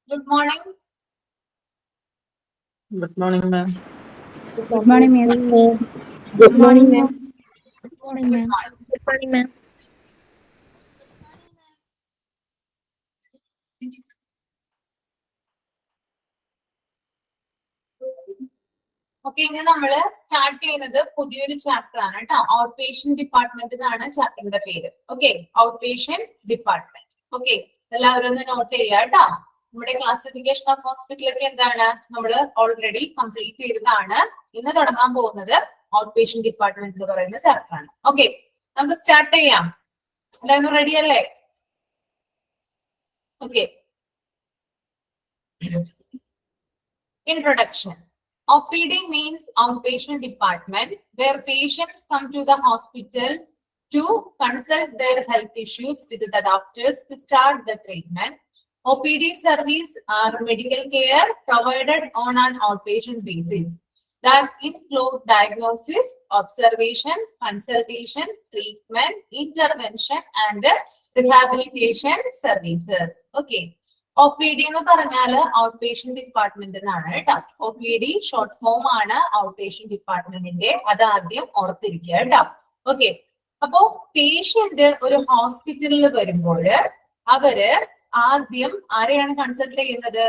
Good morning. Good morning, ma'am. Good morning, miss. Good morning, ma'am. Good morning, Good ma'am. morning. Good morning, ma'am. Okay, ഇനി നമ്മള് start ചെയ്യുന്നത് പുതിയൊരു chapter ആണ് കേട്ടോ. Out patient department എന്നാണ് ചാപ്റ്ററിന്റെ പേര്. Okay, out patient department. Okay, എല്ലാവരും ഒന്ന് നോട്ട് ചെയ്യുക കേട്ടോ. നമ്മുടെ ക്ലാസിഫിക്കേഷൻ ഓഫ് ഹോസ്പിറ്റലൊക്കെ എന്താണ് നമ്മൾ ഓൾറെഡി കംപ്ലീറ്റ് ചെയ്തതാണ്. ഇന്ന് തുടങ്ങാൻ പോകുന്നത് ഔട്ട് പേഷ്യന്റ് ഡിപ്പാർട്ട്മെന്റ് എന്ന് പറയുന്ന ചാപ്റ്റർ ആണ്. ഓക്കെ, നമുക്ക് സ്റ്റാർട്ട് ചെയ്യാം. എല്ലാവരും റെഡി അല്ലേ? Okay, introduction. OPD means outpatient department where patients come to the hospital to consult their health issues with the doctors to start the treatment. OPD service are medical care provided on an outpatient basis that include diagnosis, observation, consultation, treatment, intervention, and rehabilitation services. Okay. O P D എന്ന് പറഞ്ഞാല് out patient department എന്നാണ് കേട്ടോ. O P D short form ആണ് out patient ഡിപ്പാർട്ട്മെന്റിന്റെ. അത് ആദ്യം ഓർത്തിരിക്കുക കേട്ടോ. ഓക്കെ, അപ്പോ പേഷ്യന്റ് ഒരു ഹോസ്പിറ്റലിൽ വരുമ്പോൾ അവര് ആദ്യം ആരെയാണ് കൺസൾട്ട് ചെയ്യുന്നത്?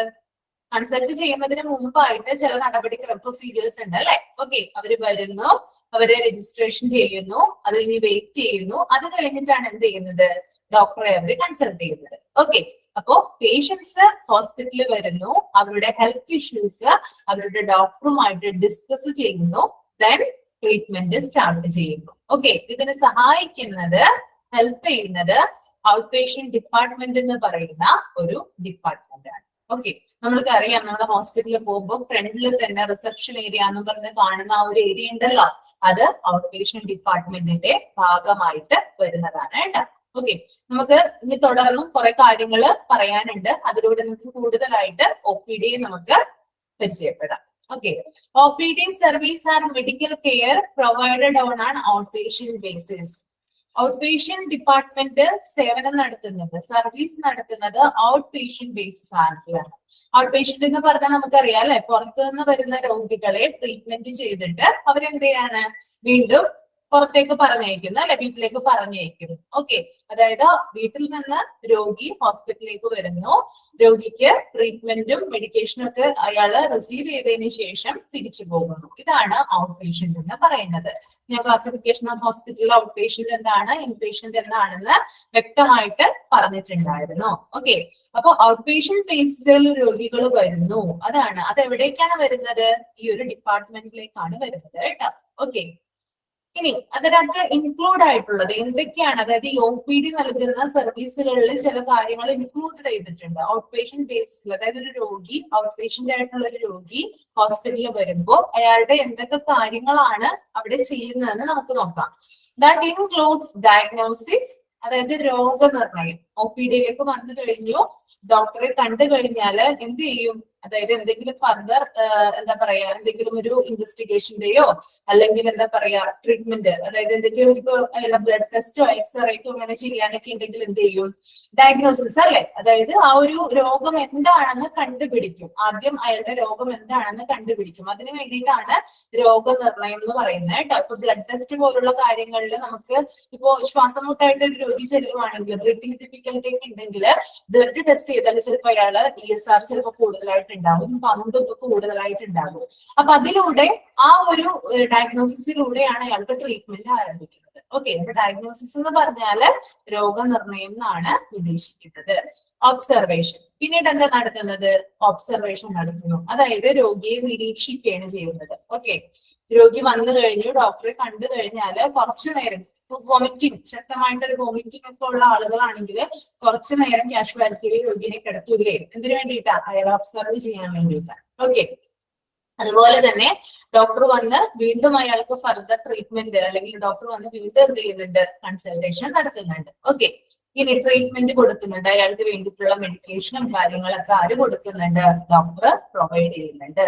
കൺസൾട്ട് ചെയ്യുന്നതിന് മുമ്പായിട്ട് ചില നടപടി പ്രൊസീജിയേഴ്സ് ഉണ്ട് അല്ലെ? ഓക്കെ, അവര് വരുന്നു, അവര് രജിസ്ട്രേഷൻ ചെയ്യുന്നു, അത് ഇനി വെയിറ്റ് ചെയ്യുന്നു, അത് കഴിഞ്ഞിട്ടാണ് എന്ത് ചെയ്യുന്നത്? ഡോക്ടറെ അവര് കൺസൾട്ട് ചെയ്യുന്നത്. ഓക്കെ, അപ്പോ പേഷ്യൻസ് ഹോസ്പിറ്റലിൽ വരുന്നു, അവരുടെ ഹെൽത്ത് ഇഷ്യൂസ് അവരുടെ ഡോക്ടറുമായിട്ട് ഡിസ്കസ് ചെയ്യുന്നു, ദെൻ ട്രീറ്റ്മെന്റ് സ്റ്റാർട്ട് ചെയ്യുന്നു. ഓക്കെ, ഇതിന് സഹായിക്കുന്നത്, ഹെൽപ്പ് ചെയ്യുന്നത് ഔട്ട് പേഷ്യന്റ് ഡിപ്പാർട്ട്മെന്റ് എന്ന് പറയുന്ന ഒരു ഡിപ്പാർട്ട്മെന്റ് ആണ്. ഓക്കെ, നമ്മൾക്ക് അറിയാം, നമ്മുടെ ഹോസ്പിറ്റലിൽ പോകുമ്പോൾ ഫ്രണ്ടിൽ തന്നെ റിസപ്ഷൻ ഏരിയ എന്ന് പറഞ്ഞ് കാണുന്ന ആ ഒരു ഏരിയ ഉണ്ടല്ലോ, അത് ഔട്ട് പേഷ്യന്റ് ഡിപ്പാർട്ട്മെന്റിന്റെ ഭാഗമായിട്ട് വരുന്നതാണ് കേട്ടോ. ഓക്കെ, നമുക്ക് ഇനി തുടർന്നും കുറെ കാര്യങ്ങൾ പറയാനുണ്ട്. അതിലൂടെ നമുക്ക് കൂടുതലായിട്ട് ഒ പി ഡി നമുക്ക് പരിചയപ്പെടാം. Okay, O P D service are medical care provided on an out patient basis. Out patient department സേവനം നടത്തുന്നത്, സർവീസ് നടത്തുന്നത് ഔട്ട് പേഷ്യന്റ് ബേസിസ് ആണെങ്കിലാണ്. ഔട്ട് പേഷ്യന്റ് എന്ന് പറഞ്ഞാൽ നമുക്കറിയാം അല്ലെ, പുറത്തു നിന്ന് വരുന്ന രോഗികളെ ട്രീറ്റ്മെന്റ് ചെയ്തിട്ട് അവരെന്ത് ചെയ്യാണ്? വീണ്ടും പുറത്തേക്ക് പറഞ്ഞയക്കുന്നു അല്ലെ, വീട്ടിലേക്ക് പറഞ്ഞയക്കുന്നു. ഓക്കെ, അതായത് വീട്ടിൽ നിന്ന് രോഗി ഹോസ്പിറ്റലിലേക്ക് വരുന്നു, രോഗിക്ക് ട്രീറ്റ്മെന്റും മെഡിക്കേഷനും ഒക്കെ അയാള് റിസീവ് ചെയ്തതിന് ശേഷം തിരിച്ചു പോകുന്നു. ഇതാണ് ഔട്ട് പേഷ്യന്റ് എന്ന് പറയുന്നത്. ഞാൻ classification of hospital out patient എന്താണ്, ഇൻ പേഷ്യന്റ് എന്താണെന്ന് വ്യക്തമായിട്ട് പറഞ്ഞിട്ടുണ്ടായിരുന്നു. ഓക്കെ, അപ്പൊ ഔട്ട് പേഷ്യന്റ് ബേസിസിൽ രോഗികൾ വരുന്നു, അതാണ്. അത് എവിടേക്കാണ് വരുന്നത്? ഈ ഒരു ഡിപ്പാർട്ട്മെന്റിലേക്കാണ് വരുന്നത് കേട്ടോ. ഓക്കെ, ഇനി അതിനകത്ത് ഇൻക്ലൂഡ് ആയിട്ടുള്ളത് എന്തൊക്കെയാണ്? അതായത് ഈ ഒ പി ഡി നൽകുന്ന സർവീസുകളിൽ ചില കാര്യങ്ങൾ ഇൻക്ലൂഡഡ് ചെയ്തിട്ടുണ്ട് ഔട്ട് പേഷ്യന്റ് ബേസിസിൽ. അതായത് ഒരു രോഗി, ഔട്ട് പേഷ്യന്റ് ആയിട്ടുള്ള ഒരു രോഗി ഹോസ്പിറ്റലിൽ വരുമ്പോൾ അയാളുടെ എന്തൊക്കെ കാര്യങ്ങളാണ് അവിടെ ചെയ്യുന്നതെന്ന് നമുക്ക് നോക്കാം. ദാറ്റ് ഇൻക്ലൂഡ്സ് ഡയഗ്നോസിസ്, അതായത് രോഗനിർണയം. ഒ പി ഡിയിലേക്ക് വന്നു കഴിഞ്ഞു, ഡോക്ടറെ കണ്ടു കഴിഞ്ഞാൽ എന്ത് ചെയ്യും? അതായത് എന്തെങ്കിലും ഫർദർ എന്താ പറയാ, എന്തെങ്കിലും ഒരു ഇൻവെസ്റ്റിഗേഷന്റെയോ അല്ലെങ്കിൽ എന്താ പറയാ ട്രീറ്റ്മെന്റ്, അതായത് എന്തെങ്കിലും ഇപ്പൊ ബ്ലഡ് ടെസ്റ്റോ എക്സ്റേക്കോ അങ്ങനെ ചെയ്യാനൊക്കെ ഉണ്ടെങ്കിൽ എന്ത് ചെയ്യും? ഡയഗ്നോസിസ് അല്ലെ, അതായത് ആ ഒരു രോഗം എന്താണെന്ന് കണ്ടുപിടിക്കും. ആദ്യം അയാളുടെ രോഗം എന്താണെന്ന് കണ്ടുപിടിക്കും. അതിന് വേണ്ടിയിട്ടാണ് രോഗനിർണയം എന്ന് പറയുന്നത് കേട്ടോ. ഇപ്പൊ ബ്ലഡ് ടെസ്റ്റ് പോലുള്ള കാര്യങ്ങളിൽ നമുക്ക് ഇപ്പോ ശ്വാസം മുട്ടായിട്ട് ഒരു രോഗി ചെല്ലുവാണെങ്കിൽ, ബ്രീത്തിങ് ഡിഫിക്കൽറ്റി ഒക്കെ ഉണ്ടെങ്കിൽ ബ്ലഡ് ടെസ്റ്റ് ചെയ്താൽ ചിലപ്പോൾ അയാള് ESR ചിലപ്പോൾ കൂടുതലായിട്ടുണ്ടാകും, കൗണ്ട് ഒക്കെ കൂടുതലായിട്ടുണ്ടാകും. അപ്പൊ അതിലൂടെ ആ ഒരു ഡയഗ്നോസിസിലൂടെയാണ് അയാൾക്ക് ട്രീറ്റ്മെന്റ് ആരംഭിക്കുന്നത്. ഓക്കെ, അപ്പൊ ഡയഗ്നോസിസ് എന്ന് പറഞ്ഞാല് രോഗനിർണയം എന്നാണ് ഉദ്ദേശിക്കുന്നത്. ഒബ്സർവേഷൻ, പിന്നീട് എന്താ നടത്തുന്നത്? ഒബ്സർവേഷൻ നടത്തുന്നു, അതായത് രോഗിയെ നിരീക്ഷിക്കുകയാണ് ചെയ്യുന്നത്. ഓക്കെ, രോഗി വന്നു കഴിഞ്ഞു, ഡോക്ടറെ കണ്ടു കഴിഞ്ഞാല് കുറച്ചു നേരം വോമിറ്റിംഗ്, ശക്തമായിട്ടൊരു വോമിറ്റിംഗ് ഒക്കെ ഉള്ള ആളുകളാണെങ്കിൽ കുറച്ചു നേരം കാഷ്വാലിറ്റിയിൽ രോഗിയെ കിടത്തൂലേ? എന്തിനു വേണ്ടിയിട്ടാ? അയാളെ ഒബ്സർവ് ചെയ്യാൻ വേണ്ടിയിട്ടാണ്. ഓക്കെ, അതുപോലെ തന്നെ ഡോക്ടർ വന്ന് വീണ്ടും അയാൾക്ക് ഫർദർ ട്രീറ്റ്മെന്റ്, അല്ലെങ്കിൽ ഡോക്ടർ വന്ന് വീണ്ടും എന്ത് ചെയ്യുന്നുണ്ട്? കൺസൾട്ടേഷൻ നടത്തുന്നുണ്ട്. ഓക്കെ, ഇനി ട്രീറ്റ്മെന്റ് കൊടുക്കുന്നുണ്ട്, അയാൾക്ക് വേണ്ടിയിട്ടുള്ള മെഡിക്കേഷനും കാര്യങ്ങളൊക്കെ ആര് കൊടുക്കുന്നുണ്ട്? ഡോക്ടർ പ്രൊവൈഡ് ചെയ്യുന്നുണ്ട്.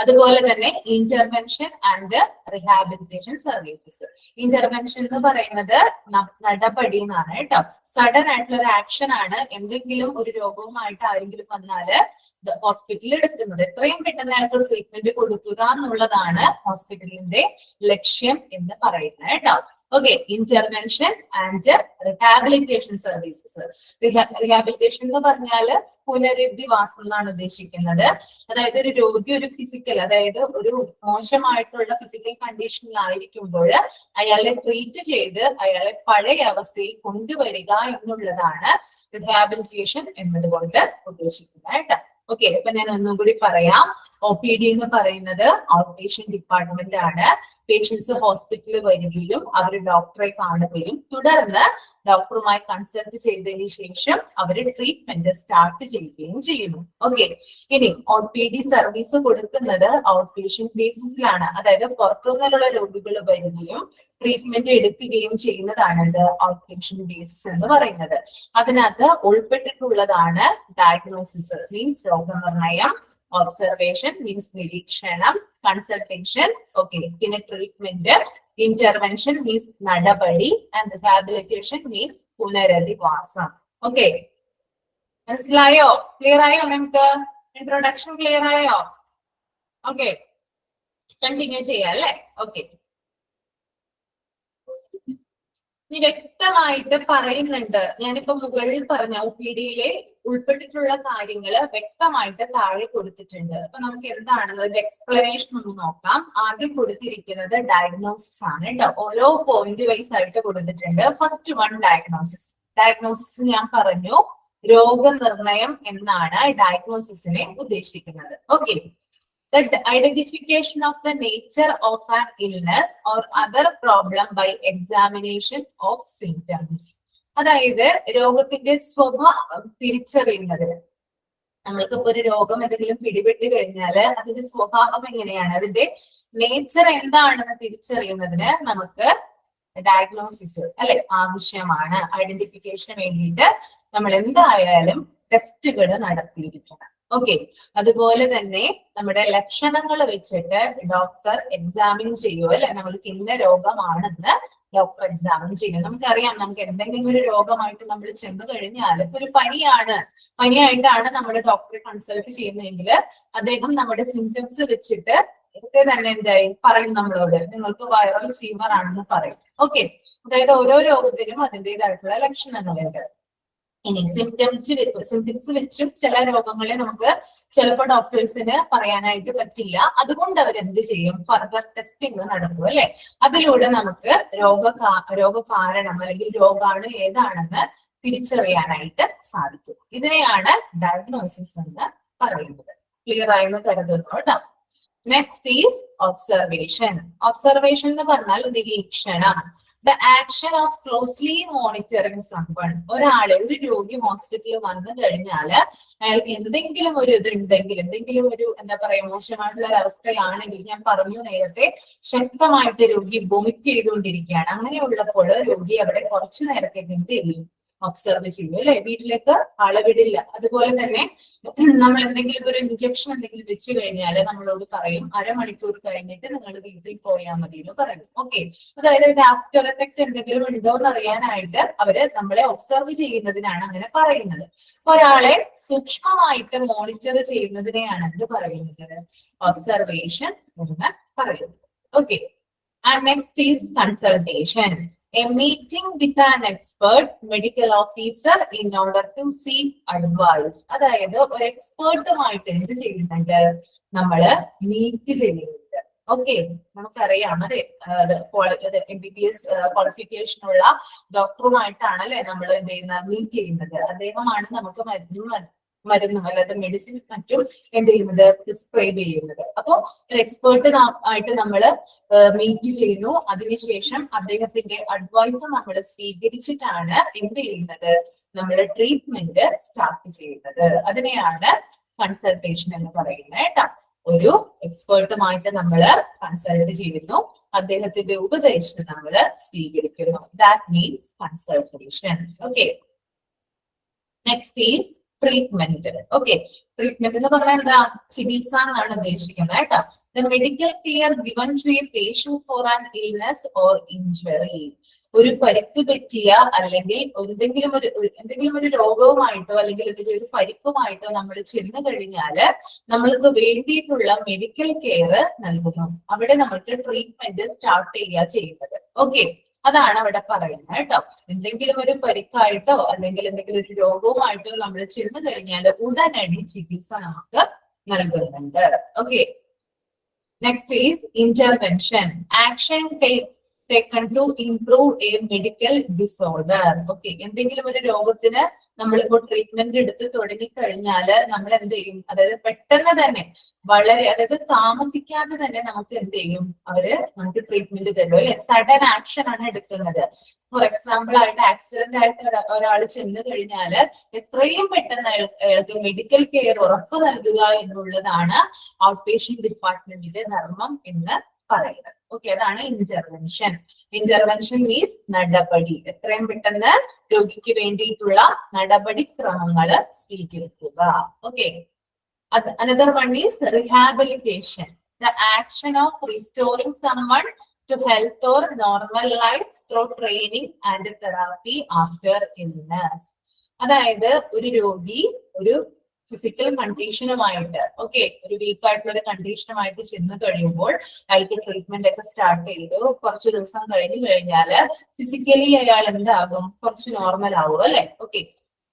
അതുപോലെ തന്നെ intervention and rehabilitation services. Intervention എന്ന് പറയുന്നത് നടപടി എന്നാണ് കേട്ടോ. സഡൻ ആയിട്ടുള്ള ഒരു ആക്ഷൻ ആണ്. എന്തെങ്കിലും ഒരു രോഗവുമായിട്ട് ആരെങ്കിലും വന്നാല് ഹോസ്പിറ്റലിൽ എടുക്കുന്നത് എത്രയും പെട്ടെന്നായിട്ട് ട്രീറ്റ്മെന്റ് കൊടുക്കുക എന്നുള്ളതാണ് ഹോസ്പിറ്റലിന്റെ ലക്ഷ്യം എന്ന് പറയുന്നത് കേട്ടോ. Okay, intervention and rehabilitation services. Rehabilitation എന്ന് പറഞ്ഞാല് പുനരധിവാസം എന്നാണ് ഉദ്ദേശിക്കുന്നത്. അതായത് ഒരു രോഗി ഒരു ഫിസിക്കൽ, അതായത് ഒരു മോശമായിട്ടുള്ള ഫിസിക്കൽ കണ്ടീഷനിലായിരിക്കുമ്പോൾ അയാളെ ട്രീറ്റ് ചെയ്ത് അയാളെ പഴയ അവസ്ഥയിൽ കൊണ്ടുവരിക എന്നുള്ളതാണ് റിഹാബിലിറ്റേഷൻ എന്നതുകൊണ്ട് ഉദ്ദേശിക്കുന്നത് കേട്ടോ. ഓക്കെ, അപ്പൊ ഞാൻ ഒന്നും കൂടി പറയാം. OPD എന്ന് പറയുന്നത് ഔട്ട് പേഷ്യന്റ് ഡിപ്പാർട്ട്മെന്റ് ആണ്. പേഷ്യൻസ് ഹോസ്പിറ്റലിൽ വരികയും അവർ ഡോക്ടറെ കാണുകയും തുടർന്ന് ഡോക്ടറുമായി കൺസൾട്ട് ചെയ്തതിനു ശേഷം അവർ ട്രീറ്റ്മെന്റ് സ്റ്റാർട്ട് ചെയ്യുകയും ചെയ്യുന്നു. ഓക്കെ, ഇനി OPD സർവീസ് കൊടുക്കുന്നത് ഔട്ട് പേഷ്യന്റ് ബേസിസിലാണ്. അതായത് പുറത്തുനിന്നുള്ള രോഗികൾ വരികയും ട്രീറ്റ്മെന്റ് എടുക്കുകയും ചെയ്യുന്നതാണ് ഔട്ട് പേഷ്യന്റ് ബേസിസ് എന്ന് പറയുന്നത്. അതിനകത്ത് ഉൾപ്പെട്ടിട്ടുള്ളതാണ് ഡയഗ്നോസിസ് മീൻസ് രോഗനിർണയം, ഒബ്സർവേഷൻ മീൻസ് നിരീക്ഷണം, കൺസൾട്ടേഷൻ, ഓക്കെ, പിന്നെ ട്രീറ്റ്മെന്റ്, ഇന്റർവെൻഷൻ മീൻസ് നടപടി ആൻഡ് റിഹാബിലിറ്റേഷൻ മീൻസ് പുനരധിവാസം. ഓക്കെ, മനസ്സിലായോ? ക്ലിയർ ആയോ? നിങ്ങൾക്ക് ഇൻട്രൊഡക്ഷൻ ക്ലിയർ ആയോ? ഓക്കെ, കണ്ടിന്യൂ ചെയ്യാം അല്ലേ? ഓക്കെ, ഇനി വ്യക്തമായിട്ട് പറയുന്നുണ്ട്. ഞാനിപ്പോ മുകളിൽ പറഞ്ഞ OPD-യിലെ ഉൾപ്പെട്ടിട്ടുള്ള കാര്യങ്ങള് വ്യക്തമായിട്ട് താഴെ കൊടുത്തിട്ടുണ്ട്. അപ്പൊ നമുക്ക് എന്താണ് എക്സ്പ്ലനേഷൻ ഒന്ന് നോക്കാം. ആദ്യം കൊടുത്തിരിക്കുന്നത് ഡയഗ്നോസിസ് ആണ് കേട്ടോ. ഓരോ പോയിന്റ് വൈസ് ആയിട്ട് കൊടുത്തിട്ടുണ്ട്. First one diagnosis. ഡയഗ്നോസിസ് ഞാൻ പറഞ്ഞു രോഗനിർണയം എന്നാണ് ഡയഗ്നോസിസിനെ ഉദ്ദേശിക്കുന്നത്. Okay, the identification of the nature of an illness or other problem by examination of symptoms. അതായത് രോഗത്തിന്റെ സ്വഭാവം തിരിച്ചറിയുന്നത്. നമ്മൾക്കിപ്പോ ഒരു രോഗം എന്തെങ്കിലും പിടിപെട്ട് കഴിഞ്ഞാല് അതിന്റെ സ്വഭാവം എങ്ങനെയാണ്, അതിന്റെ നേച്ചർ എന്താണെന്ന് തിരിച്ചറിയുന്നതിന് നമുക്ക് ഡയഗ്നോസിസ് അല്ലെ ആവശ്യമാണ്. ഐഡന്റിഫിക്കേഷന് വേണ്ടിയിട്ട് നമ്മൾ എന്തായാലും ടെസ്റ്റുകൾ നടത്തിയിരിക്കണം. ഓക്കെ, അതുപോലെ തന്നെ നമ്മുടെ ലക്ഷണങ്ങൾ വെച്ചിട്ട് ഡോക്ടർ എക്സാമിൻ ചെയ്യുമോ അല്ലെ, നമ്മൾക്ക് ഇന്ന രോഗമാണെന്ന് ഡോക്ടർ എക്സാമിൻ ചെയ്യും. നമുക്കറിയാം, നമുക്ക് എന്തെങ്കിലും ഒരു രോഗമായിട്ട് നമ്മൾ ചെന്ന് കഴിഞ്ഞാൽ ഇപ്പൊ ഒരു പനിയായിട്ടാണ് നമ്മൾ ഡോക്ടറെ കൺസൾട്ട് ചെയ്യുന്നതെങ്കിൽ അദ്ദേഹം നമ്മുടെ സിംറ്റംസ് വെച്ചിട്ട് തന്നെ എന്തായി പറയും നമ്മളോട്, നിങ്ങൾക്ക് വൈറൽ ഫീവർ ആണെന്ന് പറയും. ഓക്കെ, അതായത് ഓരോ രോഗത്തിനും അതിൻ്റെതായിട്ടുള്ള ലക്ഷണങ്ങളുണ്ട്. ഇനി സിംറ്റംസ് വെച്ചും ചില രോഗങ്ങളെ നമുക്ക് ചിലപ്പോൾ ഡോക്ടേഴ്സിന് പറയാനായിട്ട് പറ്റില്ല. അതുകൊണ്ട് അവർ എന്ത് ചെയ്യും, ഫർദർ ടെസ്റ്റിംഗ് നടക്കും അല്ലെ. അതിലൂടെ നമുക്ക് രോഗകാരണം അല്ലെങ്കിൽ രോഗാണു ഏതാണെന്ന് തിരിച്ചറിയാനായിട്ട് സാധിക്കും. ഇതിനെയാണ് ഡയഗ്നോസിസ് എന്ന് പറയുന്നത്. ക്ലിയർ ആയെന്ന് കരുതുന്നു കേട്ടോ. Next is observation. ഒബ്സർവേഷൻ എന്ന് പറഞ്ഞാൽ നിരീക്ഷണം. The action of closely monitoring someone. ഒരു രോഗി ഹോസ്പിറ്റലിൽ വന്നു കഴിഞ്ഞാൽ അയാൾക്ക് എന്തെങ്കിലും ഒരു ഇതുണ്ടെങ്കിൽ, എന്തെങ്കിലും ഒരു എന്താ പറയാ മോശമായിട്ടുള്ള ഒരു അവസ്ഥയാണെങ്കിൽ, ഞാൻ പറഞ്ഞു നേരത്തെ ശക്തമായിട്ട് രോഗി വൊമിറ്റ് ചെയ്തുകൊണ്ടിരിക്കുകയാണ്, അങ്ങനെയുള്ളപ്പോൾ രോഗി അവിടെ കുറച്ചു നേരത്തേക്ക് എന്ത് ചെയ്യും, ഒബ്സർവ് ചെയ്യും അല്ലെ. വീട്ടിലേക്ക് ആളെ വിടില്ല. അതുപോലെ തന്നെ നമ്മൾ എന്തെങ്കിലും ഒരു ഇഞ്ചക്ഷൻ എന്തെങ്കിലും വെച്ച് കഴിഞ്ഞാൽ നമ്മളോട് പറയും അരമണിക്കൂർ കഴിഞ്ഞിട്ട് നിങ്ങൾ വീട്ടിൽ പോയാൽ മതി എന്ന് പറയും. ഓക്കെ, അതായത് ആഫ്റ്റർ എഫക്ട് എന്തെങ്കിലും ഉണ്ടോ എന്ന് അറിയാനായിട്ട് അവര് നമ്മളെ ഒബ്സർവ് ചെയ്യുന്നതിനാണ് അങ്ങനെ പറയുന്നത്. ഒരാളെ സൂക്ഷ്മമായിട്ട് മോണിറ്റർ ചെയ്യുന്നതിനെയാണ് എന്ത് പറയുന്നത്, ഒബ്സർവേഷൻ എന്ന് പറയുന്നത്. Okay, and next is consultation. A meeting with an expert medical officer in order to seek advice. അതായത് ഒരു എക്സ്പേർട്ടുമായിട്ട് എന്ത് ചെയ്യുന്നുണ്ട്, നമ്മള് മീറ്റ് ചെയ്യുന്നുണ്ട്. ഓക്കെ, നമുക്കറിയാം അതെ, MBBS ക്വാളിഫിക്കേഷൻ ഉള്ള ഡോക്ടറുമായിട്ടാണ് അല്ലെ നമ്മൾ എന്ത് ചെയ്യുന്നത്, മീറ്റ് ചെയ്യുന്നത്. അദ്ദേഹമാണ് നമുക്ക് മരുന്നും അല്ലാതെ മെഡിസിൻ മറ്റും എന്ത് ചെയ്യുന്നത്, പ്രിസ്ക്രൈബ് ചെയ്യുന്നത്. അപ്പോ ഒരു എക്സ്പേർട്ട് ആയിട്ട് നമ്മൾ മീറ്റ് ചെയ്യുന്നു. അതിനുശേഷം അദ്ദേഹത്തിന്റെ അഡ്വൈസ് നമ്മൾ സ്വീകരിച്ചിട്ടാണ് എന്ത് ചെയ്യുന്നത്, നമ്മൾ ട്രീറ്റ്മെന്റ് സ്റ്റാർട്ട് ചെയ്യുന്നത്. അതിനെയാണ് കൺസൾട്ടേഷൻ എന്ന് പറയുന്നത് കേട്ടോ. ഒരു എക്സ്പേർട്ടുമായിട്ട് നമ്മൾ കൺസൾട്ട് ചെയ്യുന്നു, അദ്ദേഹത്തിന്റെ ഉപദേശം നമ്മൾ സ്വീകരിക്കുന്നു. That means consultation. Okay, next is treatment. Okay, treatment എന്ന് പറഞ്ഞാൽ എന്താ? ചികിത്സ എന്നാണ് ഉദ്ദേശിക്കുന്നത് കേട്ടോ. The medical care given to a patient for an illness or injury. ഒരു പരിക്ക് പറ്റിയ അല്ലെങ്കിൽ എന്തെങ്കിലും ഒരു രോഗവുമായിട്ടോ അല്ലെങ്കിൽ ഒരു പരിക്കുമായിട്ടോ നമ്മൾ ചെന്ന് കഴിഞ്ഞാല് നമ്മൾക്ക് വേണ്ടിയിട്ടുള്ള മെഡിക്കൽ കെയർ നൽകുന്നു. അവിടെ നമ്മൾക്ക് ട്രീറ്റ്മെന്റ് സ്റ്റാർട്ട് ചെയ്യുന്നത്. ഓക്കെ, അതാണ് അവിടെ പറയുന്നത് കേട്ടോ. എന്തെങ്കിലും ഒരു പരിക്കായിട്ടോ അല്ലെങ്കിൽ എന്തെങ്കിലും ഒരു രോഗവുമായിട്ടോ നമ്മൾ ചെന്ന് കഴിഞ്ഞാൽ ഉടനടി ചികിത്സ നമുക്ക് നൽകുന്നുണ്ട്. Okay, next is intervention. Action taken to improve a medical disorder. Okay, എന്തെങ്കിലും ഒരു രോഗത്തിന് നമ്മളിപ്പോ ട്രീറ്റ്മെന്റ് എടുത്ത് തുടങ്ങിക്കഴിഞ്ഞാല് നമ്മൾ എന്ത് ചെയ്യും? അതായത് പെട്ടെന്ന് തന്നെ അതായത് താമസിക്കാതെ തന്നെ നമുക്ക് എന്ത് ചെയ്യും? നമുക്ക് ട്രീറ്റ്മെന്റ് തരും അല്ലെ? സഡൻ ആക്ഷൻ ആണ് എടുക്കുന്നത്. ഫോർ എക്സാമ്പിൾ ആയിട്ട് ആക്സിഡന്റ് ആയിട്ട് ഒരാൾ ചെന്ന് കഴിഞ്ഞാല് എത്രയും പെട്ടെന്ന് അയാൾക്ക് മെഡിക്കൽ കെയർ ഉറപ്പ് നൽകുക എന്നുള്ളതാണ് ഔട്ട് പേഷ്യന്റ് ഡിപ്പാർട്ട്മെന്റിന്റെ ധർമ്മം എന്ന് പറയുന്നത്. ഓക്കെ, അതാണ് ഇന്റർവെൻഷൻ. ഇന്റർവെൻഷൻ മീൻസ് നടപടി. എത്രയും പെട്ടെന്ന് രോഗിക്ക് വേണ്ടിയിട്ടുള്ള നടപടിക്രമങ്ങൾ സ്വീകരിക്കുക. Okay, another one is rehabilitation. The action of restoring someone to health or normal life through training and therapy after illness. അതായത് ഒരു രോഗി ഒരു ഫിസിക്കൽ കണ്ടീഷനുമായിട്ട് ഒരു വീക്കായിട്ടുള്ള ഒരു കണ്ടീഷനുമായിട്ട് ചെന്ന് കഴിയുമ്പോൾ അയാൾക്ക് ട്രീറ്റ്മെന്റ് ഒക്കെ സ്റ്റാർട്ട് ചെയ്തു കുറച്ചു ദിവസം കഴിഞ്ഞു കഴിഞ്ഞാല് ഫിസിക്കലി അയാൾ എന്താകും? കുറച്ച് നോർമൽ ആവും അല്ലെ? ഓക്കെ,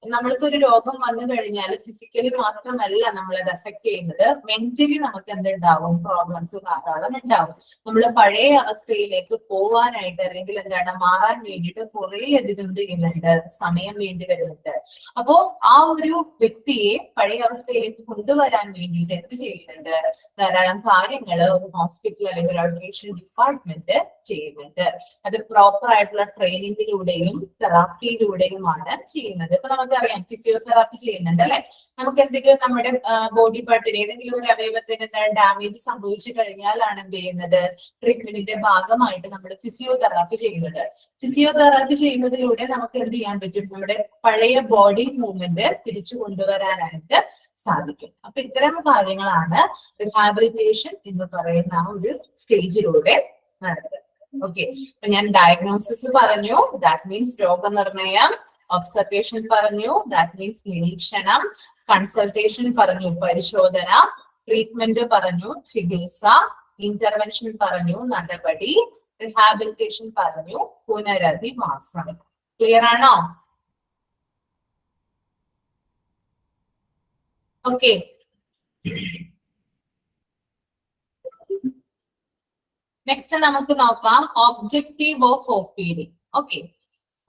നമ്മൾക്കൊരു രോഗം വന്നു കഴിഞ്ഞാൽ ഫിസിക്കലി മാത്രമല്ല നമ്മളത് എഫക്ട് ചെയ്യുന്നത്, മെന്റലി നമുക്ക് എന്തുണ്ടാവും? പ്രോബ്ലംസ് ധാരാളം ഉണ്ടാവും. നമ്മൾ പഴയ അവസ്ഥയിലേക്ക് പോവാനായിട്ട് അല്ലെങ്കിൽ മാറാൻ വേണ്ടിയിട്ട് കുറെ അധികം ചെയ്യുന്നുണ്ട്, സമയം വേണ്ടി വരുന്നുണ്ട്. അപ്പോ ആ ഒരു വ്യക്തിയെ പഴയ അവസ്ഥയിലേക്ക് കൊണ്ടുവരാൻ വേണ്ടിയിട്ട് എന്ത് ചെയ്യുന്നുണ്ട്? ധാരാളം കാര്യങ്ങൾ ഒരു ഹോസ്പിറ്റൽ അല്ലെങ്കിൽ ഒരു ഔട്ട്പേഷ്യന്റ് ഡിപ്പാർട്ട്മെന്റ് ചെയ്യുന്നുണ്ട്. അത് പ്രോപ്പർ ആയിട്ടുള്ള ട്രെയിനിങ്ങിലൂടെയും തെറാപ്പിയിലൂടെയുമാണ് ചെയ്യുന്നത്. ഇപ്പൊ നമുക്കറിയാം ഫിസിയോതെറാപ്പി ചെയ്യുന്നുണ്ട് അല്ലെ? നമുക്ക് എന്തെങ്കിലും നമ്മുടെ ബോഡി പാർട്ടിന് ഏതെങ്കിലും ഒരു അവയവത്തിന് ഡാമേജ് സംഭവിച്ചു കഴിഞ്ഞാലാണ് എന്ത് ചെയ്യുന്നത്? ട്രീറ്റ്മെന്റിന്റെ ഭാഗമായിട്ട് നമ്മൾ ഫിസിയോതെറാപ്പി ചെയ്യുന്നത്. ഫിസിയോതെറാപ്പി ചെയ്യുന്നതിലൂടെ നമുക്ക് എന്ത് ചെയ്യാൻ പറ്റും? നമ്മുടെ പഴയ ബോഡി മൂവ്മെന്റ് തിരിച്ചു കൊണ്ടുവരാനായിട്ട് സാധിക്കും. അപ്പൊ ഇത്തരം കാര്യങ്ങളാണ് റിഹാബിലിറ്റേഷൻ എന്ന് പറയുന്ന ആ ഒരു സ്റ്റേജിലൂടെ നടത്തുന്നത്. ഓക്കെ, അപ്പൊ ഞാൻ ഡയഗ്നോസിസ് പറഞ്ഞു, ദാറ്റ് മീൻസ് രോഗനിർണയം. ഒബ്സർവേഷൻ പറഞ്ഞു, ദാറ്റ് മീൻസ് നിരീക്ഷണം. കൺസൾട്ടേഷൻ പറഞ്ഞു, പരിശോധന. ട്രീറ്റ്മെന്റ് പറഞ്ഞു, ചികിത്സ. ഇന്റർവെൻഷൻ പറഞ്ഞു, നടപടി. റിഹാബിലിറ്റേഷൻ പറഞ്ഞു, പുനരധിവാസം. ക്ലിയർ ആണോ? ഓക്കെ, നെക്സ്റ്റ് നമുക്ക് നോക്കാം ഒബ്ജക്റ്റീവ് ഓഫ് OPD. ഓക്കെ,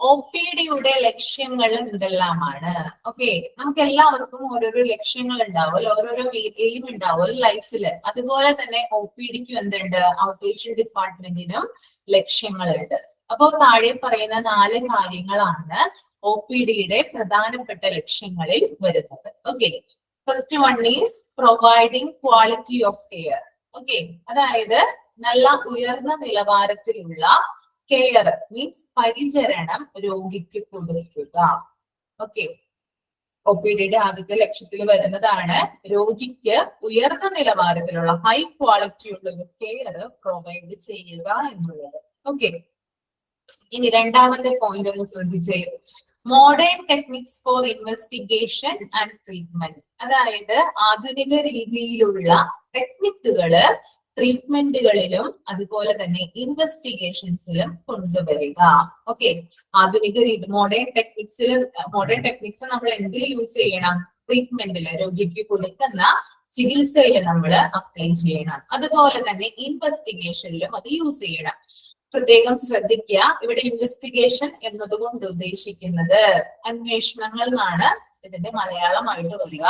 OPDയുടെ ലക്ഷ്യങ്ങൾ എന്തെല്ലാമാണ്? ഓക്കെ, നമുക്ക് എല്ലാവർക്കും ഓരോരോ ലക്ഷ്യങ്ങൾ ഉണ്ടാവും, ഓരോരോ എയിം ഉണ്ടാവും ലൈഫില്. അതുപോലെ തന്നെ OPDക്കും എന്തുണ്ട്? ഔട്ട് പേഷ്യന്റ് ഡിപ്പാർട്ട്മെന്റിനും ലക്ഷ്യങ്ങളുണ്ട്. അപ്പോൾ താഴെ പറയുന്ന 4 കാര്യങ്ങളാണ് OPDയുടെ പ്രധാനപ്പെട്ട ലക്ഷ്യങ്ങളിൽ വരുന്നത്. Okay, first one is providing quality of care. Okay, അതായത് നല്ല ഉയർന്ന നിലവാരത്തിലുള്ള കെയർ മീൻസ് പരിചരണം രോഗിക്ക് കൊടുക്കുക. ഓക്കെ, OPDയുടെ ആദ്യത്തെ ലക്ഷ്യത്തിൽ വരുന്നതാണ് രോഗിക്ക് ഉയർന്ന നിലവാരത്തിലുള്ള ഹൈ ക്വാളിറ്റി ഉള്ള ഒരു കെയർ പ്രൊവൈഡ് ചെയ്യുക എന്നുള്ളത്. ഓക്കെ, ഇനി രണ്ടാമത്തെ പോയിന്റ് ഒന്ന് ശ്രദ്ധിച്ചേ. Modern techniques for investigation and treatment. അതായത് ആധുനിക രീതിയിലുള്ള ടെക്നിക്കുകള് ട്രീറ്റ്മെന്റുകളിലും അതുപോലെ തന്നെ ഇൻവെസ്റ്റിഗേഷൻസിലും കൊണ്ടുവരിക. ഓക്കെ, ആധുനിക രീതി മോഡേൺ ടെക്നിക്സ് നമ്മൾ എന്തിൽ യൂസ് ചെയ്യണം? ട്രീറ്റ്മെന്റില് രോഗിക്ക് കൊടുക്കുന്ന ചികിത്സയിൽ നമ്മൾ അപ്ലൈ ചെയ്യണം. അതുപോലെ തന്നെ ഇൻവെസ്റ്റിഗേഷനിലും അത് യൂസ് ചെയ്യണം. പ്രത്യേകം ശ്രദ്ധിക്കുക, ഇവിടെ ഇൻവെസ്റ്റിഗേഷൻ എന്നതുകൊണ്ട് ഉദ്ദേശിക്കുന്നത് അന്വേഷണങ്ങൾ എന്നാണ് ഇതിന്റെ മലയാളമായിട്ട് വരിക.